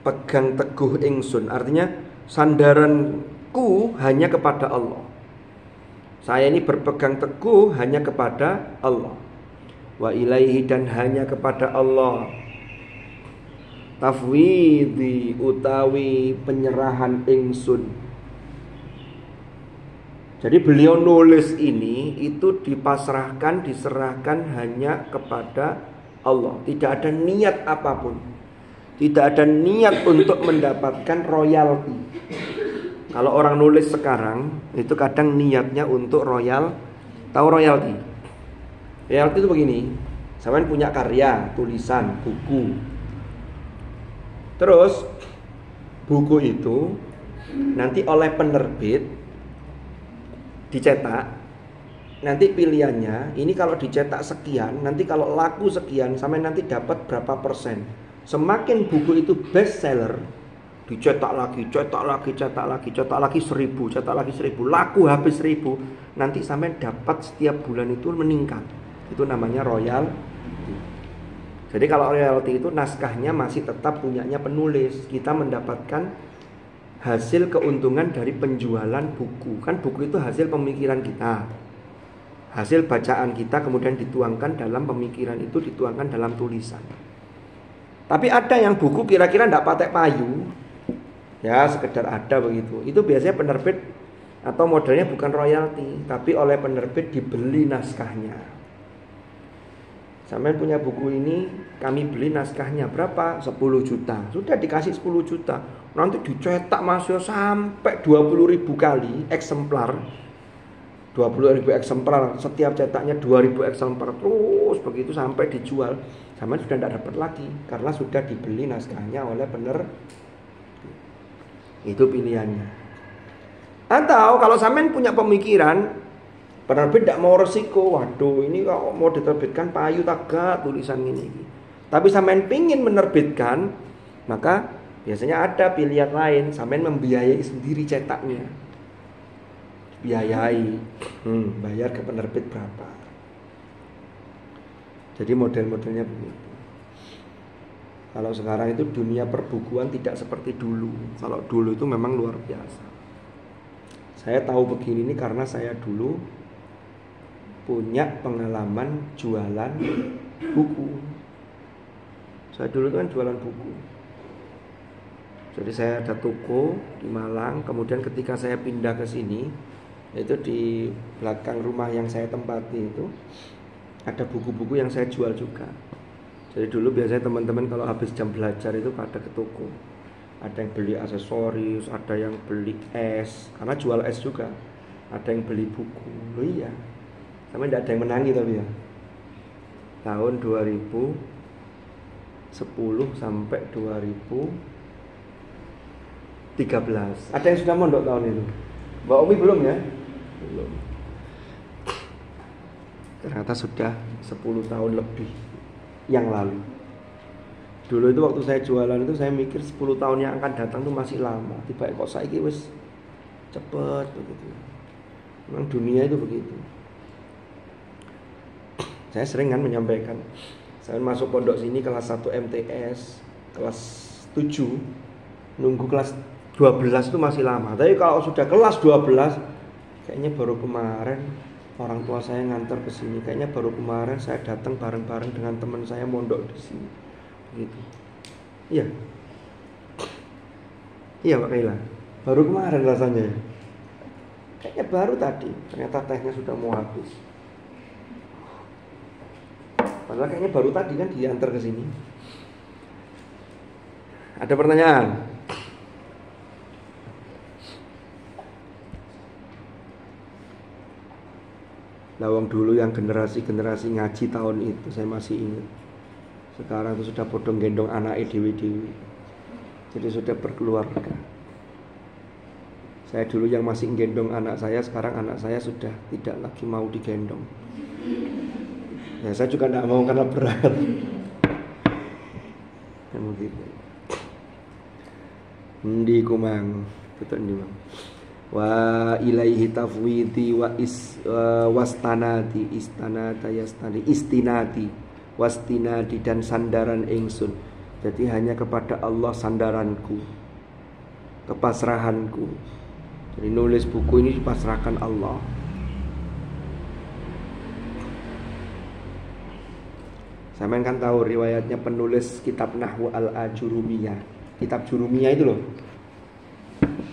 pegang teguh ingsun, artinya sandaranku hanya kepada Allah. Saya ini berpegang teguh hanya kepada Allah. Wa ilaihi, dan hanya kepada Allah. Tafwidhi, utawi penyerahan ingsun. Jadi beliau nulis ini itu diserahkan hanya kepada Allah. Tidak ada niat apapun. Tidak ada niat untuk mendapatkan royalti. Kalau orang nulis sekarang itu kadang niatnya untuk royal. Tahu royalti? Royalti itu begini. Sampean punya karya, tulisan, buku. Terus buku itu nanti oleh penerbit dicetak, nanti pilihannya, ini kalau dicetak sekian, nanti kalau laku sekian, sampai nanti dapat berapa persen. Semakin buku itu best seller, dicetak lagi, cetak lagi, cetak lagi, cetak lagi 1000, cetak lagi 1000, laku habis 1000, nanti sampai dapat setiap bulan itu meningkat. Itu namanya royal. Jadi kalau royalty itu naskahnya masih tetap punyanya penulis. Kita mendapatkan hasil keuntungan dari penjualan buku. Kan buku itu hasil pemikiran kita, hasil bacaan kita, kemudian dituangkan dalam pemikiran itu, dituangkan dalam tulisan. Tapi ada yang buku kira-kira tidak patek payu, ya sekedar ada begitu. Itu biasanya penerbit atau modelnya bukan royalty, tapi oleh penerbit dibeli naskahnya. Sampai punya buku ini, kami beli naskahnya berapa? 10 juta. Sudah dikasih 10 juta. Nanti dicetak masih sampai 20.000 kali eksemplar. 20.000 eksemplar, setiap cetaknya 2.000 eksemplar. Terus begitu sampai dijual. Sampai sudah tidak dapat lagi karena sudah dibeli naskahnya oleh penerbit. Itu pilihannya. Atau kalau sampean punya pemikiran, penerbit tidak mau resiko, waduh ini kalau mau diterbitkan payu tagak tulisan ini. Tapi sampean pingin menerbitkan, maka biasanya ada pilihan lain, sampean membiayai sendiri cetaknya. Biayai, bayar ke penerbit berapa. Jadi model-modelnya begitu. Kalau sekarang itu dunia perbukuan tidak seperti dulu. Kalau dulu itu memang luar biasa. Saya tahu begini ini karena saya dulu punya pengalaman jualan buku. Saya dulu kan jualan buku. Jadi saya ada toko di Malang. Kemudian ketika saya pindah ke sini, itu di belakang rumah yang saya tempati itu ada buku-buku yang saya jual juga. Jadi dulu biasanya teman-teman kalau habis jam belajar itu pada ke toko. Ada yang beli aksesoris, ada yang beli es, karena jual es juga. Ada yang beli buku. Loh iya. Sama tidak ada yang menangi tapi ya. Tahun 2010 sampai 2013. Ada yang sudah mondok tahun itu? Mbak Umi belum ya? Belum. Ternyata sudah 10 tahun lebih yang lalu. Dulu itu waktu saya jualan itu saya mikir 10 tahun yang akan datang itu masih lama. Tiba kok saiki wis cepet begitu. Memang dunia itu begitu. Saya sering kan menyampaikan, saya masuk pondok sini kelas 1 MTS, kelas 7, nunggu kelas 12 itu masih lama. Tapi kalau sudah kelas 12, kayaknya baru kemarin orang tua saya ngantar ke sini. Kayaknya baru kemarin saya datang bareng-bareng dengan teman saya mondok di sini. Begitu. Iya. Iya Pak Kaila. Baru kemarin rasanya. Kayaknya baru tadi. Ternyata tehnya sudah mau habis. Padahal kayaknya baru tadi kan diantar ke sini. Ada pertanyaan? Lawang dulu yang generasi ngaji tahun itu saya masih ingat. Sekarang itu sudah bodong gendong anak dewi-dewi. Jadi sudah berkeluarga. Saya dulu yang masih gendong anak saya, sekarang anak saya sudah tidak lagi mau digendong. Ya saya juga tidak mau karena berat. Ya begitu. Ndi kumang, betul ndi mang. Wa ilaihi tafwidi wastanati istanata yastani istinati wastinadi dan sandaran ingsun. Jadi hanya kepada Allah sandaranku, kepasrahanku. Jadi nulis buku ini dipasrahkan Allah. Sampeyan kan tahu riwayatnya penulis kitab Nahwu al-Ajurumiyah. Kitab Jurumiyah itu loh.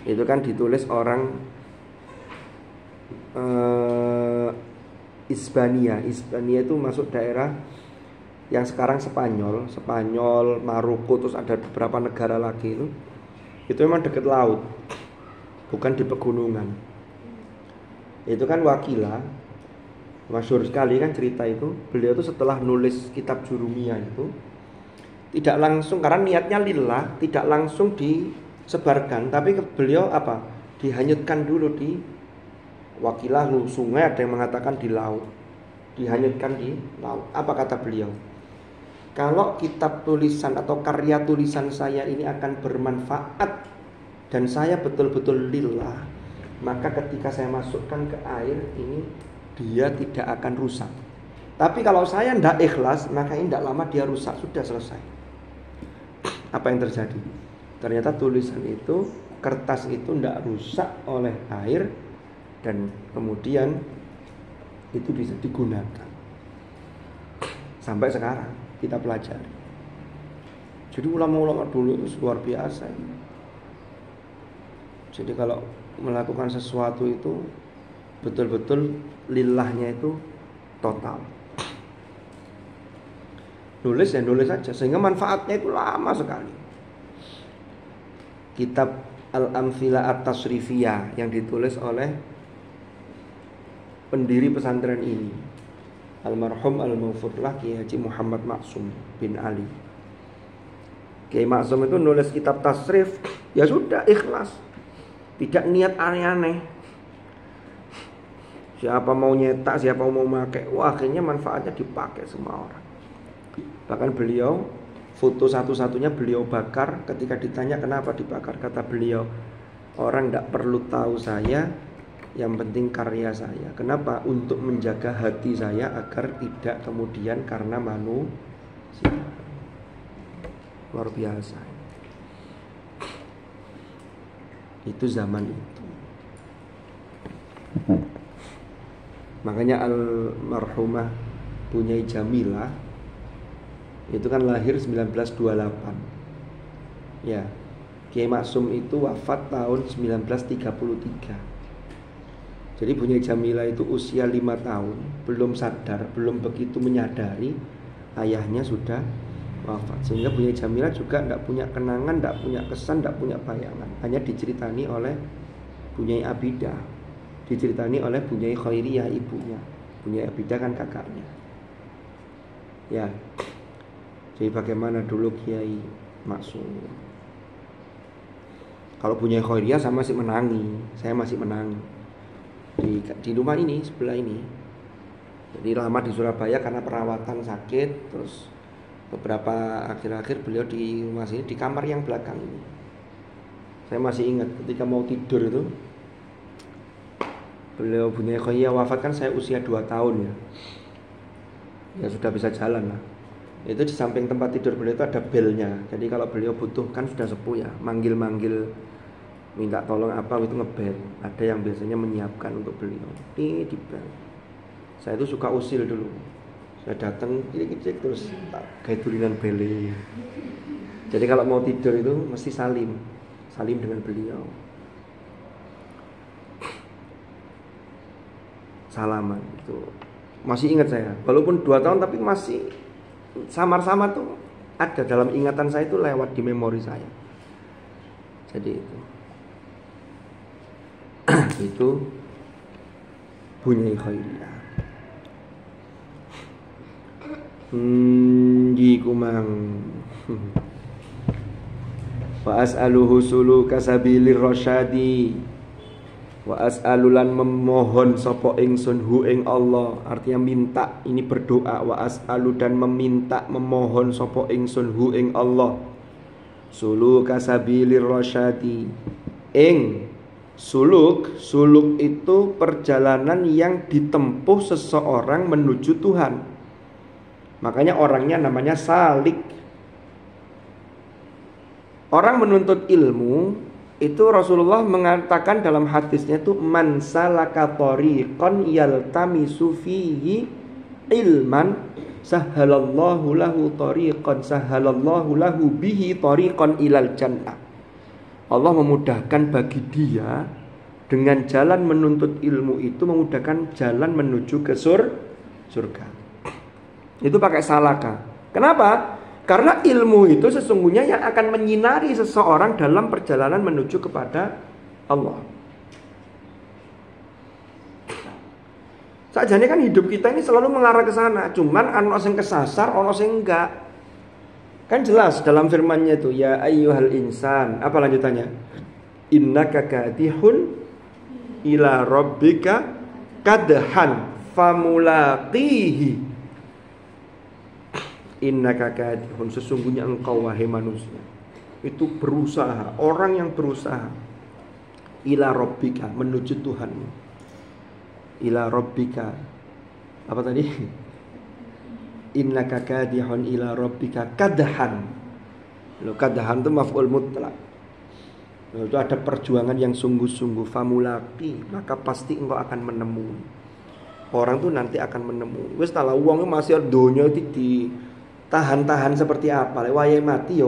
Itu kan ditulis orang Hispania. Hispania itu masuk daerah yang sekarang Spanyol, Maroko, terus ada beberapa negara lagi itu. Itu memang dekat laut, bukan di pegunungan. Itu kan Wakilah, masyhur sekali kan cerita itu. Beliau itu setelah nulis kitab Jurumiyah itu tidak langsung, karena niatnya lillah, tidak langsung disebarkan, tapi beliau apa? Dihanyutkan dulu di Wakilahu sungai, ada yang mengatakan di laut, dihanyutkan di laut. Apa kata beliau? Kalau kitab tulisan atau karya tulisan saya ini akan bermanfaat dan saya betul-betul lillah, maka ketika saya masukkan ke air ini dia tidak akan rusak. Tapi kalau saya tidak ikhlas, maka ini tidak lama dia rusak, sudah selesai. Apa yang terjadi? Ternyata tulisan itu, kertas itu tidak rusak oleh air dan kemudian itu bisa digunakan sampai sekarang kita pelajari. Jadi ulama-ulama dulu itu luar biasa. Jadi kalau melakukan sesuatu itu betul-betul lillahnya itu total. Nulis ya nulis saja, sehingga manfaatnya itu lama sekali. Kitab Al-Amthilah At-Tasrifiyah yang ditulis oleh pendiri pesantren ini, almarhum al-Maghfurlah Kiai Haji Muhammad Maksum bin Ali. Kiai Maksum itu nulis kitab tasrif, ya sudah ikhlas, tidak niat aneh-aneh. Siapa mau nyetak, siapa mau pakai, wah akhirnya manfaatnya dipakai semua orang. Bahkan beliau, foto satu-satunya beliau bakar. Ketika ditanya kenapa dibakar, kata beliau, orang tidak perlu tahu saya, yang penting karya saya. Kenapa? Untuk menjaga hati saya agar tidak kemudian karena manusia. Luar biasa. Itu zaman itu. Makanya almarhumah Bunyai Jamilah itu kan lahir 1928. Ya, Kiai Maksum itu wafat tahun 1933. Jadi Bunyai Jamilah itu usia 5 tahun, belum sadar, belum begitu menyadari ayahnya sudah wafat. Sehingga Bunyai Jamilah juga tidak punya kenangan, tidak punya kesan, tidak punya bayangan. Hanya diceritani oleh Bunyai Abidah, diceritani oleh Bunyai Khairiyah ibunya. Bunyai Abidah kan kakaknya. Ya, jadi bagaimana dulu Kiai Maksum. Kalau Bunyai Khairiyah saya masih menangi, di rumah ini, sebelah ini. Jadi lama di Surabaya karena perawatan sakit. Terus beberapa akhir-akhir beliau di rumah sini, di kamar yang belakang ini. Saya masih ingat ketika mau tidur itu, beliau Bunyai Khairiyah wafat kan saya usia 2 tahun ya. Ya sudah bisa jalan lah. Itu di samping tempat tidur beliau itu ada belnya. Jadi kalau beliau butuh, kan sudah sepuh ya, manggil-manggil minta tolong apa itu ngebel. Ada yang biasanya menyiapkan untuk beliau di bel. Saya itu suka usil dulu. Saya datang kicik-kicik terus kayak tulinan bele. Jadi kalau mau tidur itu mesti salim dengan beliau, salaman itu. Masih ingat saya, walaupun 2 tahun tapi masih samar-samar tuh ada dalam ingatan saya, itu lewat di memori saya. Jadi itu Bunyai Khairiyah. Kumang. Wa as'aluhu suluka sabilir rasyadi. Wa as'alulan memohon sapa ingsun hu ing Allah, artinya minta, ini berdoa. Wa as'alu dan meminta, memohon sapa ingsun hu ing Allah, suluka sabilir rasyadi, ing suluk itu perjalanan yang ditempuh seseorang menuju Tuhan. Makanya orangnya namanya salik. Orang menuntut ilmu itu Rasulullah mengatakan dalam hadisnya itu, man salaka tariqan yaltamisu fihi ilman sahhalallahu lahu tariqan sahhalallahu lahu bihi tariqan ilal jannah. Allah memudahkan bagi dia dengan jalan menuntut ilmu itu, memudahkan jalan menuju ke surga. Itu pakai salaka. Kenapa? Karena ilmu itu sesungguhnya yang akan menyinari seseorang dalam perjalanan menuju kepada Allah. Sajane kan hidup kita ini selalu mengarah ke sana. Cuman ana sing kesasar, ana sing enggak. Kan jelas dalam firman-Nya itu, ya ayyuhal insan. Apa lanjutannya? Innaka kadihun ila rabbika kadhan famulaqihi innaka kadihun, sesungguhnya engkau wahai manusia itu berusaha, orang yang berusaha ila rabbika, menuju Tuhanmu. Ila rabbika apa tadi? Innaka kadihun ila rabbika kadhan. Loh, kadhan itu maf'ul mutlak. Loh, itu ada perjuangan yang sungguh-sungguh. Famulaqi, maka pasti engkau akan menemui. Orang tuh nanti akan menemui. Wis tala wong masih donya iki ditahan-tahan seperti apa? Wayahe mati ya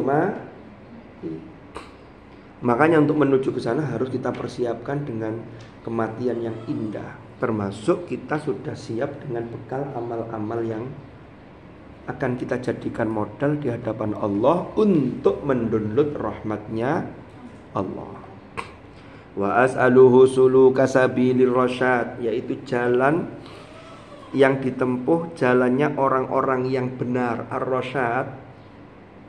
Makanya untuk menuju ke sana harus kita persiapkan dengan kematian yang indah. Termasuk kita sudah siap dengan bekal amal-amal yang akan kita jadikan modal di hadapan Allah untuk mendownload rahmatnya Allah. Wa as'aluhu suluka sabilir rasyad, yaitu jalan yang ditempuh, jalannya orang-orang yang benar. Ar-rasyad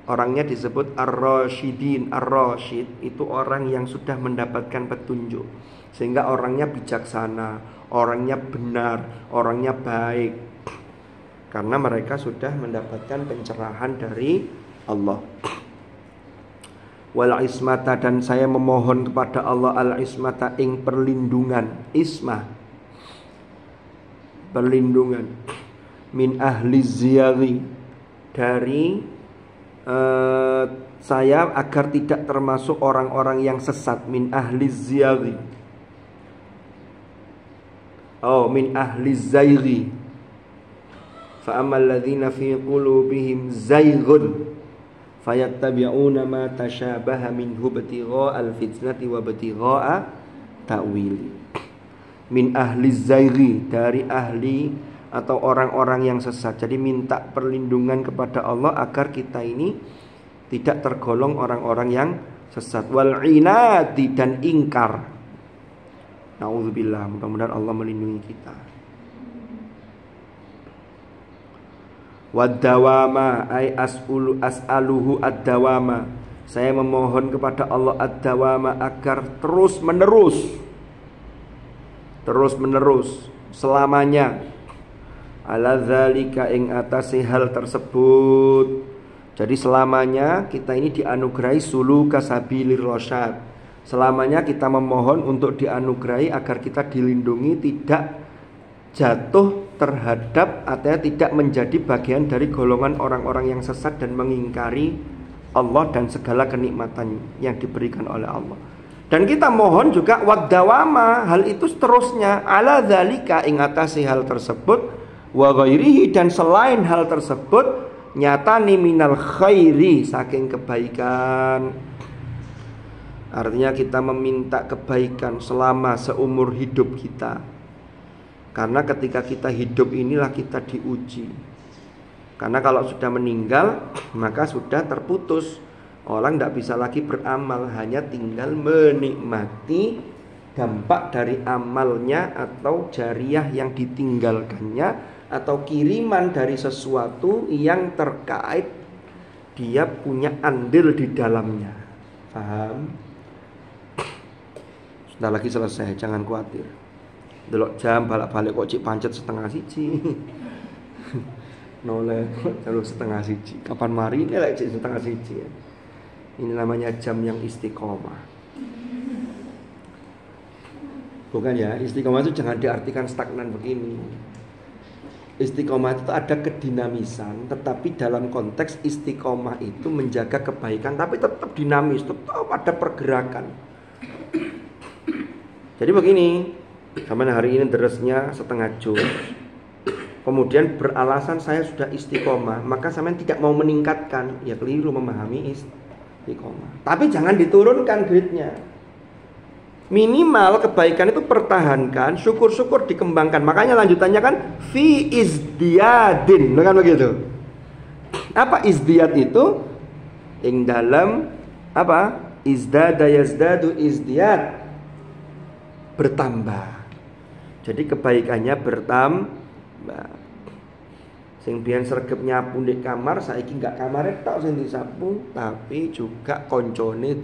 orangnya disebut ar-rasyidin. Ar-rasyid itu orang yang sudah mendapatkan petunjuk, sehingga orangnya bijaksana, orangnya benar, orangnya baik, karena mereka sudah mendapatkan pencerahan dari Allah. Wal ismata, dan saya memohon kepada Allah al-ismata ing perlindungan. Ismah, perlindungan. Min ahli ziyari, dari saya agar tidak termasuk orang-orang yang sesat. Min ahli ziyari, min ahli zayri. Fa ammal ladzina fi qulubihim zayghun fayattabi'una ma tashabaha minhu ibtigha'al fitnati wa ibtigha'a ta'wili. Min ahli zayri, dari ahli atau orang-orang yang sesat. Jadi minta perlindungan kepada Allah agar kita ini tidak tergolong orang-orang yang sesat. Wal inadi, dan ingkar. Nauzubillah, mudah-mudahan Allah melindungi kita. Wad-dawama, ay as'aluhu ad-dawama, saya memohon kepada Allah ad-dawama agar terus menerus selamanya. Ala dzalika, ing atase hal tersebut. Jadi selamanya kita ini dianugerahi suluka sabilir rasyad. Selamanya kita memohon untuk dianugerahi agar kita dilindungi, tidak jatuh terhadap atau tidak menjadi bagian dari golongan orang-orang yang sesat dan mengingkari Allah dan segala kenikmatan yang diberikan oleh Allah. Dan kita mohon juga wadawama, hal itu seterusnya. Ala dzalika, ing atase hal tersebut. Wa ghairihi, dan selain hal tersebut. Nyatani minal khairi, saking kebaikan. Artinya kita meminta kebaikan selama seumur hidup kita. Karena ketika kita hidup inilah kita diuji. Karena kalau sudah meninggal maka sudah terputus. Orang tidak bisa lagi beramal, hanya tinggal menikmati dampak dari amalnya atau jariah yang ditinggalkannya, atau kiriman dari sesuatu yang terkait dia punya andil di dalamnya. Paham? Sudah lagi selesai, jangan khawatir. Delok jam balik-balik kok cik pancet 1:30. Noleh terus 1:30. Kapan mari ini lagi 1:30 ya. Ini namanya jam yang istiqomah. Bukan ya, istiqomah itu jangan diartikan stagnan begini. Istiqomah itu ada kedinamisan, tetapi dalam konteks istiqomah itu menjaga kebaikan, tapi tetap dinamis, tetap ada pergerakan. Jadi begini, sampai hari ini derasnya 1/2 juz. Kemudian beralasan saya sudah istiqomah, maka sampean tidak mau meningkatkan, ya keliru memahami istiqomah. Tapi jangan diturunkan grade-nya. Minimal kebaikan itu pertahankan, syukur-syukur dikembangkan. Makanya lanjutannya kan fi izdiyadin, kan begitu. Apa izdiyad itu? Ing dalam apa? Izdada yazdadu izdiyad, bertambah. Jadi kebaikannya bertambah. Sing biyen sregep nyapu di kamar, saiki enggak kamare tok sing disapu, tapi juga koncone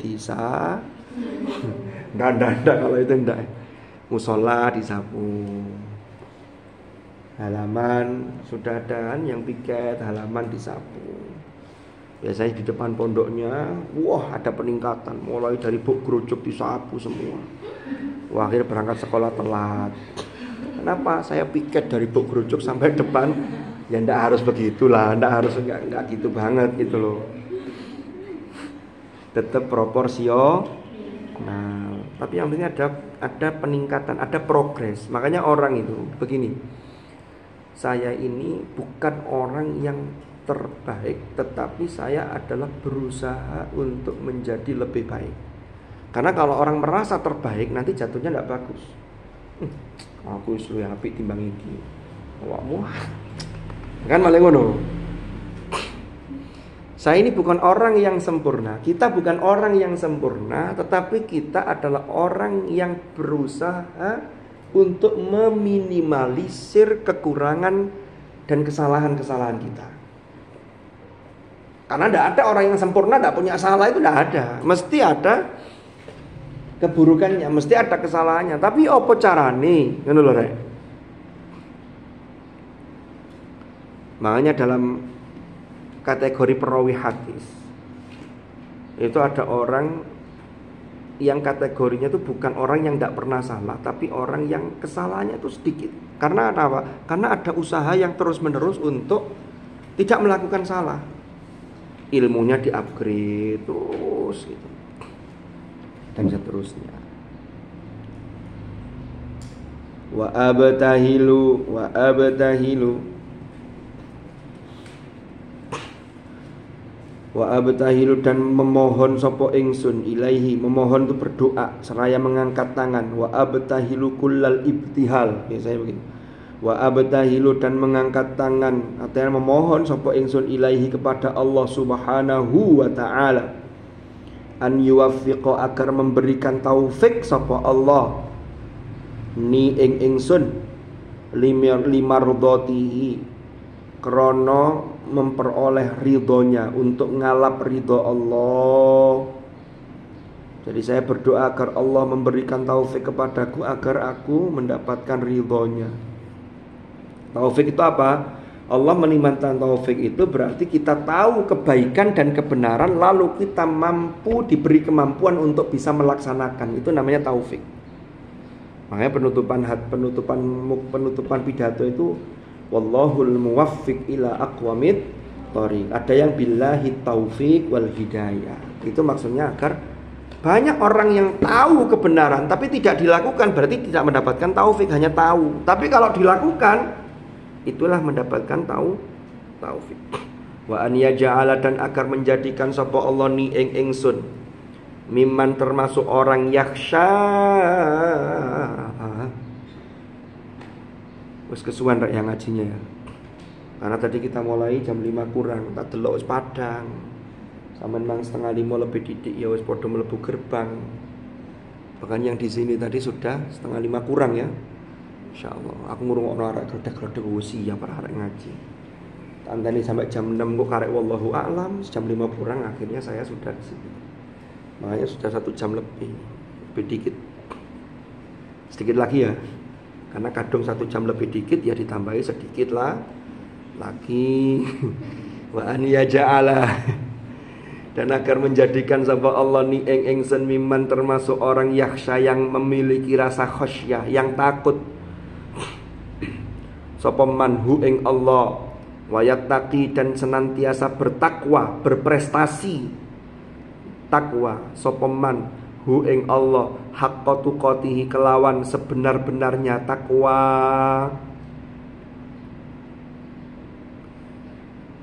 ndak kalau itu ndak. musola disapu, halaman sudah ada kan yang piket, halaman disapu. Biasanya di depan pondoknya, wah ada peningkatan, mulai dari buk gerucuk disapu semua. Wah, akhirnya berangkat sekolah telat. Kenapa? Saya piket dari buk gerucuk sampai depan. Ya enggak harus begitulah, enggak gitu banget gitu loh. Tetap proporsional. Tapi yang penting ada peningkatan, ada progres. Makanya orang itu begini. Saya ini bukan orang yang terbaik, tetapi saya adalah berusaha untuk menjadi lebih baik. Karena kalau orang merasa terbaik, nanti jatuhnya tidak bagus. Aku luwih apik timbang iki. Awakmu kan malah ngono. Saya ini bukan orang yang sempurna. Kita bukan orang yang sempurna, tetapi kita adalah orang yang berusaha untuk meminimalisir kekurangan dan kesalahan-kesalahan kita. Karena tidak ada orang yang sempurna, tidak punya salah, itu tidak ada. Mesti ada keburukannya, mesti ada kesalahannya. Tapi apa carane? Ngono lho, Rek. Makanya dalam kategori perawi hadis itu ada orang yang kategorinya itu bukan orang yang tidak pernah salah, tapi orang yang kesalahannya itu sedikit. Karena apa? Karena ada usaha yang terus-menerus untuk tidak melakukan salah. Ilmunya di-upgrade terus gitu. Dan seterusnya. Wa abtahilu dan memohon sapa ingsun ilaihi, memohon itu berdoa seraya mengangkat tangan. Wa abtahilu kullal ibtihal, biasanya begitu. Wa abtahilu dan mengangkat tangan, artinya memohon sapa ingsun ilaihi kepada Allah Subhanahu wa taala, an yuwaffiqa agar memberikan taufik sapa Allah ni ing ingsun limardatihi krana memperoleh ridhonya, untuk ngalap ridho Allah. Jadi saya berdoa agar Allah memberikan taufik kepadaku agar aku mendapatkan ridhonya. Taufik itu apa? Allah menimpakan taufik itu berarti kita tahu kebaikan dan kebenaran, lalu kita mampu diberi kemampuan untuk bisa melaksanakan. Itu namanya taufik. Makanya penutupan pidato itu wallahul muwaffiq ila aqwamit thoriq. Ada yang billahi taufik wal hidayah. Itu maksudnya agar banyak orang yang tahu kebenaran tapi tidak dilakukan, berarti tidak mendapatkan taufik, hanya tahu. Tapi kalau dilakukan, itulah mendapatkan taufik. Wa an yaj'ala dan agar menjadikan sapa Allah ni ing ingsun mimman termasuk orang yakhsha. Wis kesuwen rek yang ngajinya ya. Karena tadi kita mulai jam 5 kurang, tak delok wis padang. Sampeyan mang 4:30 lebih didik ya wis padha mlebu gerbang. Bahkan yang di sini tadi sudah 4:30 kurang ya. Insyaallah aku ngurungokno arek gledek-gledek wis ya para arek ngaji. Tanteni sampai jam 6 kok karek wallahu a'lam, jam 5 kurang akhirnya saya sudah di sini. Makanya sudah 1 jam lebih dikit. Sedikit lagi ya. Karena kadung 1 jam lebih dikit ya ditambahi sedikit lah lagi. Wa an yaja'ala dan agar menjadikan sapa Allah ni ing ingsun mimman termasuk orang yakhsha yang memiliki rasa khasyah, yang takut. Sapa manhu ing Allah wa yattaqi dan senantiasa bertakwa, berprestasi takwa. Sapa man hu ing Allah haqqa tuqatihi kelawan sebenar-benarnya takwa.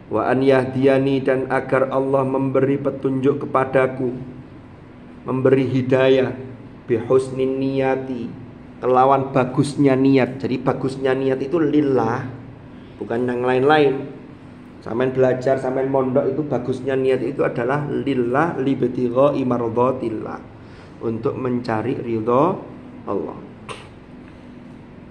Wa an yahdiyani dan agar Allah memberi petunjuk kepadaku, memberi hidayah bihusnin niyati kelawan bagusnya niat. Jadi bagusnya niat itu lillah, bukan yang lain-lain. Sampeyan belajar, sampeyan mondok itu bagusnya niat itu adalah lillah libtigha'i mardhatillah, untuk mencari ridha Allah.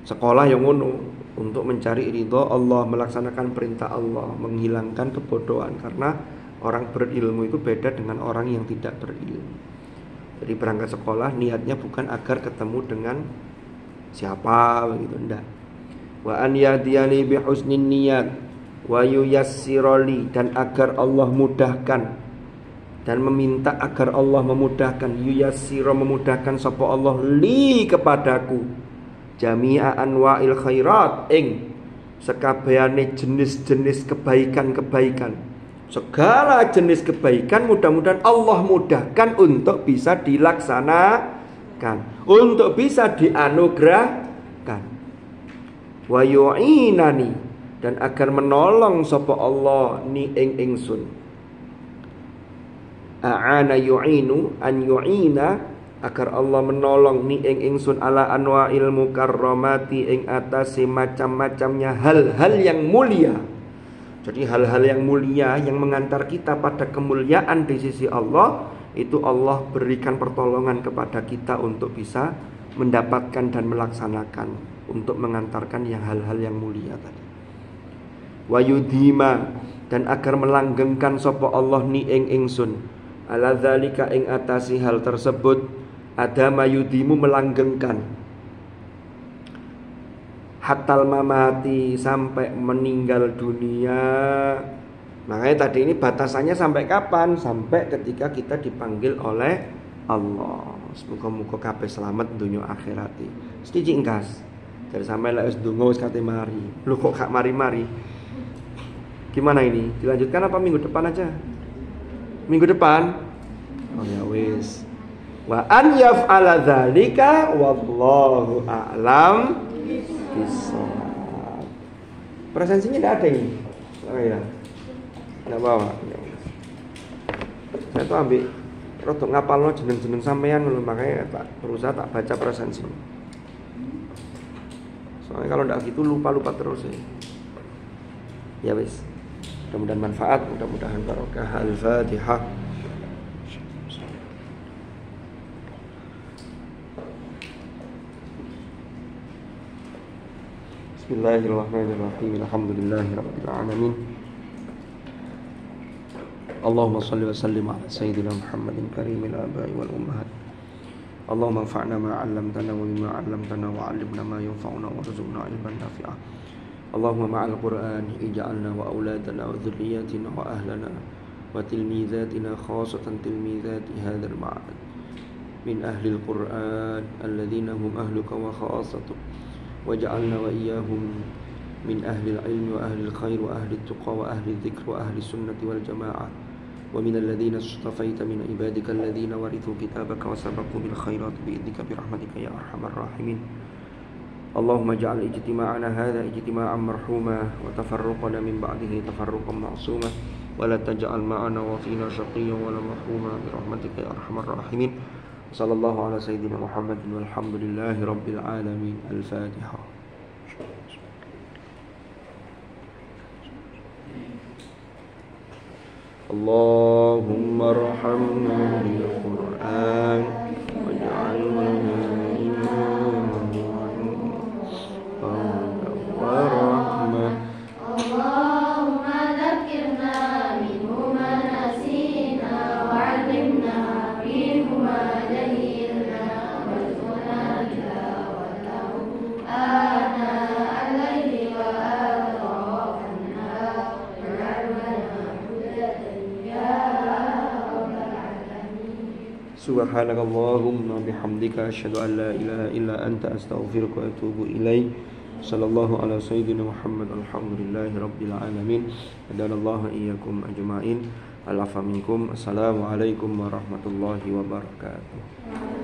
Sekolah yang ngono, untuk mencari ridha Allah, melaksanakan perintah Allah, menghilangkan kebodohan. Karena orang berilmu itu beda dengan orang yang tidak berilmu. Jadi berangkat sekolah niatnya bukan agar ketemu dengan siapa begitu, enggak. Wa an yahdiyani bi husnin niyat wa yuyassirali, dan agar Allah mudahkan, dan meminta agar Allah memudahkan, yuyassira memudahkan sapa Allah li kepadaku, jami'a anwa'il khairat, ing sekabehane jenis-jenis kebaikan-kebaikan, segala jenis kebaikan mudah-mudahan Allah mudahkan untuk bisa dilaksanakan, untuk bisa dianugerahkan. Wa yu'inani, dan agar menolong sapa Allah ni ing ingsun. A'ana yu'inu, an yu'ina, agar Allah menolong ni ing ingsun ala anwa'il mukarramati, ing atase macam-macamnya hal-hal yang mulia. Jadi hal-hal yang mulia yang mengantar kita pada kemuliaan di sisi Allah, itu Allah berikan pertolongan kepada kita untuk bisa mendapatkan dan melaksanakan, untuk mengantarkan yang hal-hal yang mulia tadi. Wa yudhima, dan agar melanggengkan sapa Allah ni ing ingsun ala dzalika, ing atasi hal tersebut, ada mayudimu melanggengkan, hatal mamati, sampai meninggal dunia. Makanya tadi ini batasannya sampai kapan? Sampai ketika kita dipanggil oleh Allah. Semoga-moga kabeh selamat dunia akhirat. Sedikit ingkas. Jadi sampai lek wis ndonga wis kate mari. Lho kok gak mari-mari? Gimana ini? Dilanjutkan apa minggu depan aja? Minggu depan? Oh ya wis. Wa an yaf'ala dzalika wallahu a'lam bishawab. Presensinya enggak ada ini. Oh ya. Enggak bawa. Saya tuh ambil rodok ngapalno jeneng-jeneng sampean lho, makanya tak berusaha tak baca presensi. Soalnya kalau enggak gitu lupa-lupa terus ya. Ya wis. Mudah-mudahan manfaat, mudah-mudahan barokah. Al-Fatihah. Bismillahirrahmanirrahim. Alhamdulillahirabbil alamin. Allahumma shalli wa sallim ala sayyidina Muhammadin karimil abai wal ummahat. Allahumma anfa'na ma 'allamtana wa bima 'allamtana wa 'allimna ma yanfa'una warzuqna 'ilman nafi'a. Allahumma ma'al Qur'an ij'alna wa auladana wa dhurriyyatina wa ahlana wa tilmizatina khasatan tilmizati hadzal ma'ad min ahli al-Qur'an alladhina hum ahluka wa khasatuk waj'alna wa iyyahum min ahli al-'ilmi wa ahli al-khair wa ahli at-tuqa wa ahli adh-dhikri wa ahli sunnati wal jama'ah wa min alladhina istafaita min ibadika alladhina warithu kitabaka wa sabaqu bil khairat bi idnika bi rahmatika ya arhamar rahimin. Allahumma ja'al ijtima'ana hadha ijtima'an marhuma wa tafarruqana min ba'dihi tafarruqan ma'suma wa la taj'al ma'ana wa fina shaqiyyan wa la mahruma bi rahmatika ya arhamar rahimin. Sallallahu ala sayyidina Muhammadin walhamdulillahi rabbil alamin. Al-Fatihah. Allahumma arhamna bil Qur'an waj'alna warahmah. Allahumma dzakirna minhu ma nasina wa 'allimna minhu ma jahilna warzuqna tilawatahu ana al-laili wa atrafan nahar waj'alna hujjatan ya rabbal alamin. Subhanakallahumma bihamdika asyhadu an la ilaha illa anta astaghfiruka wa atubu ilaik. Sallallahu ala sayyidina Muhammad. Alhamdulillahi rabbil alamin. Hadanallahu iyyakum ajma'in. Al-afa minkum. Assalamualaikum warahmatullahi wabarakatuh.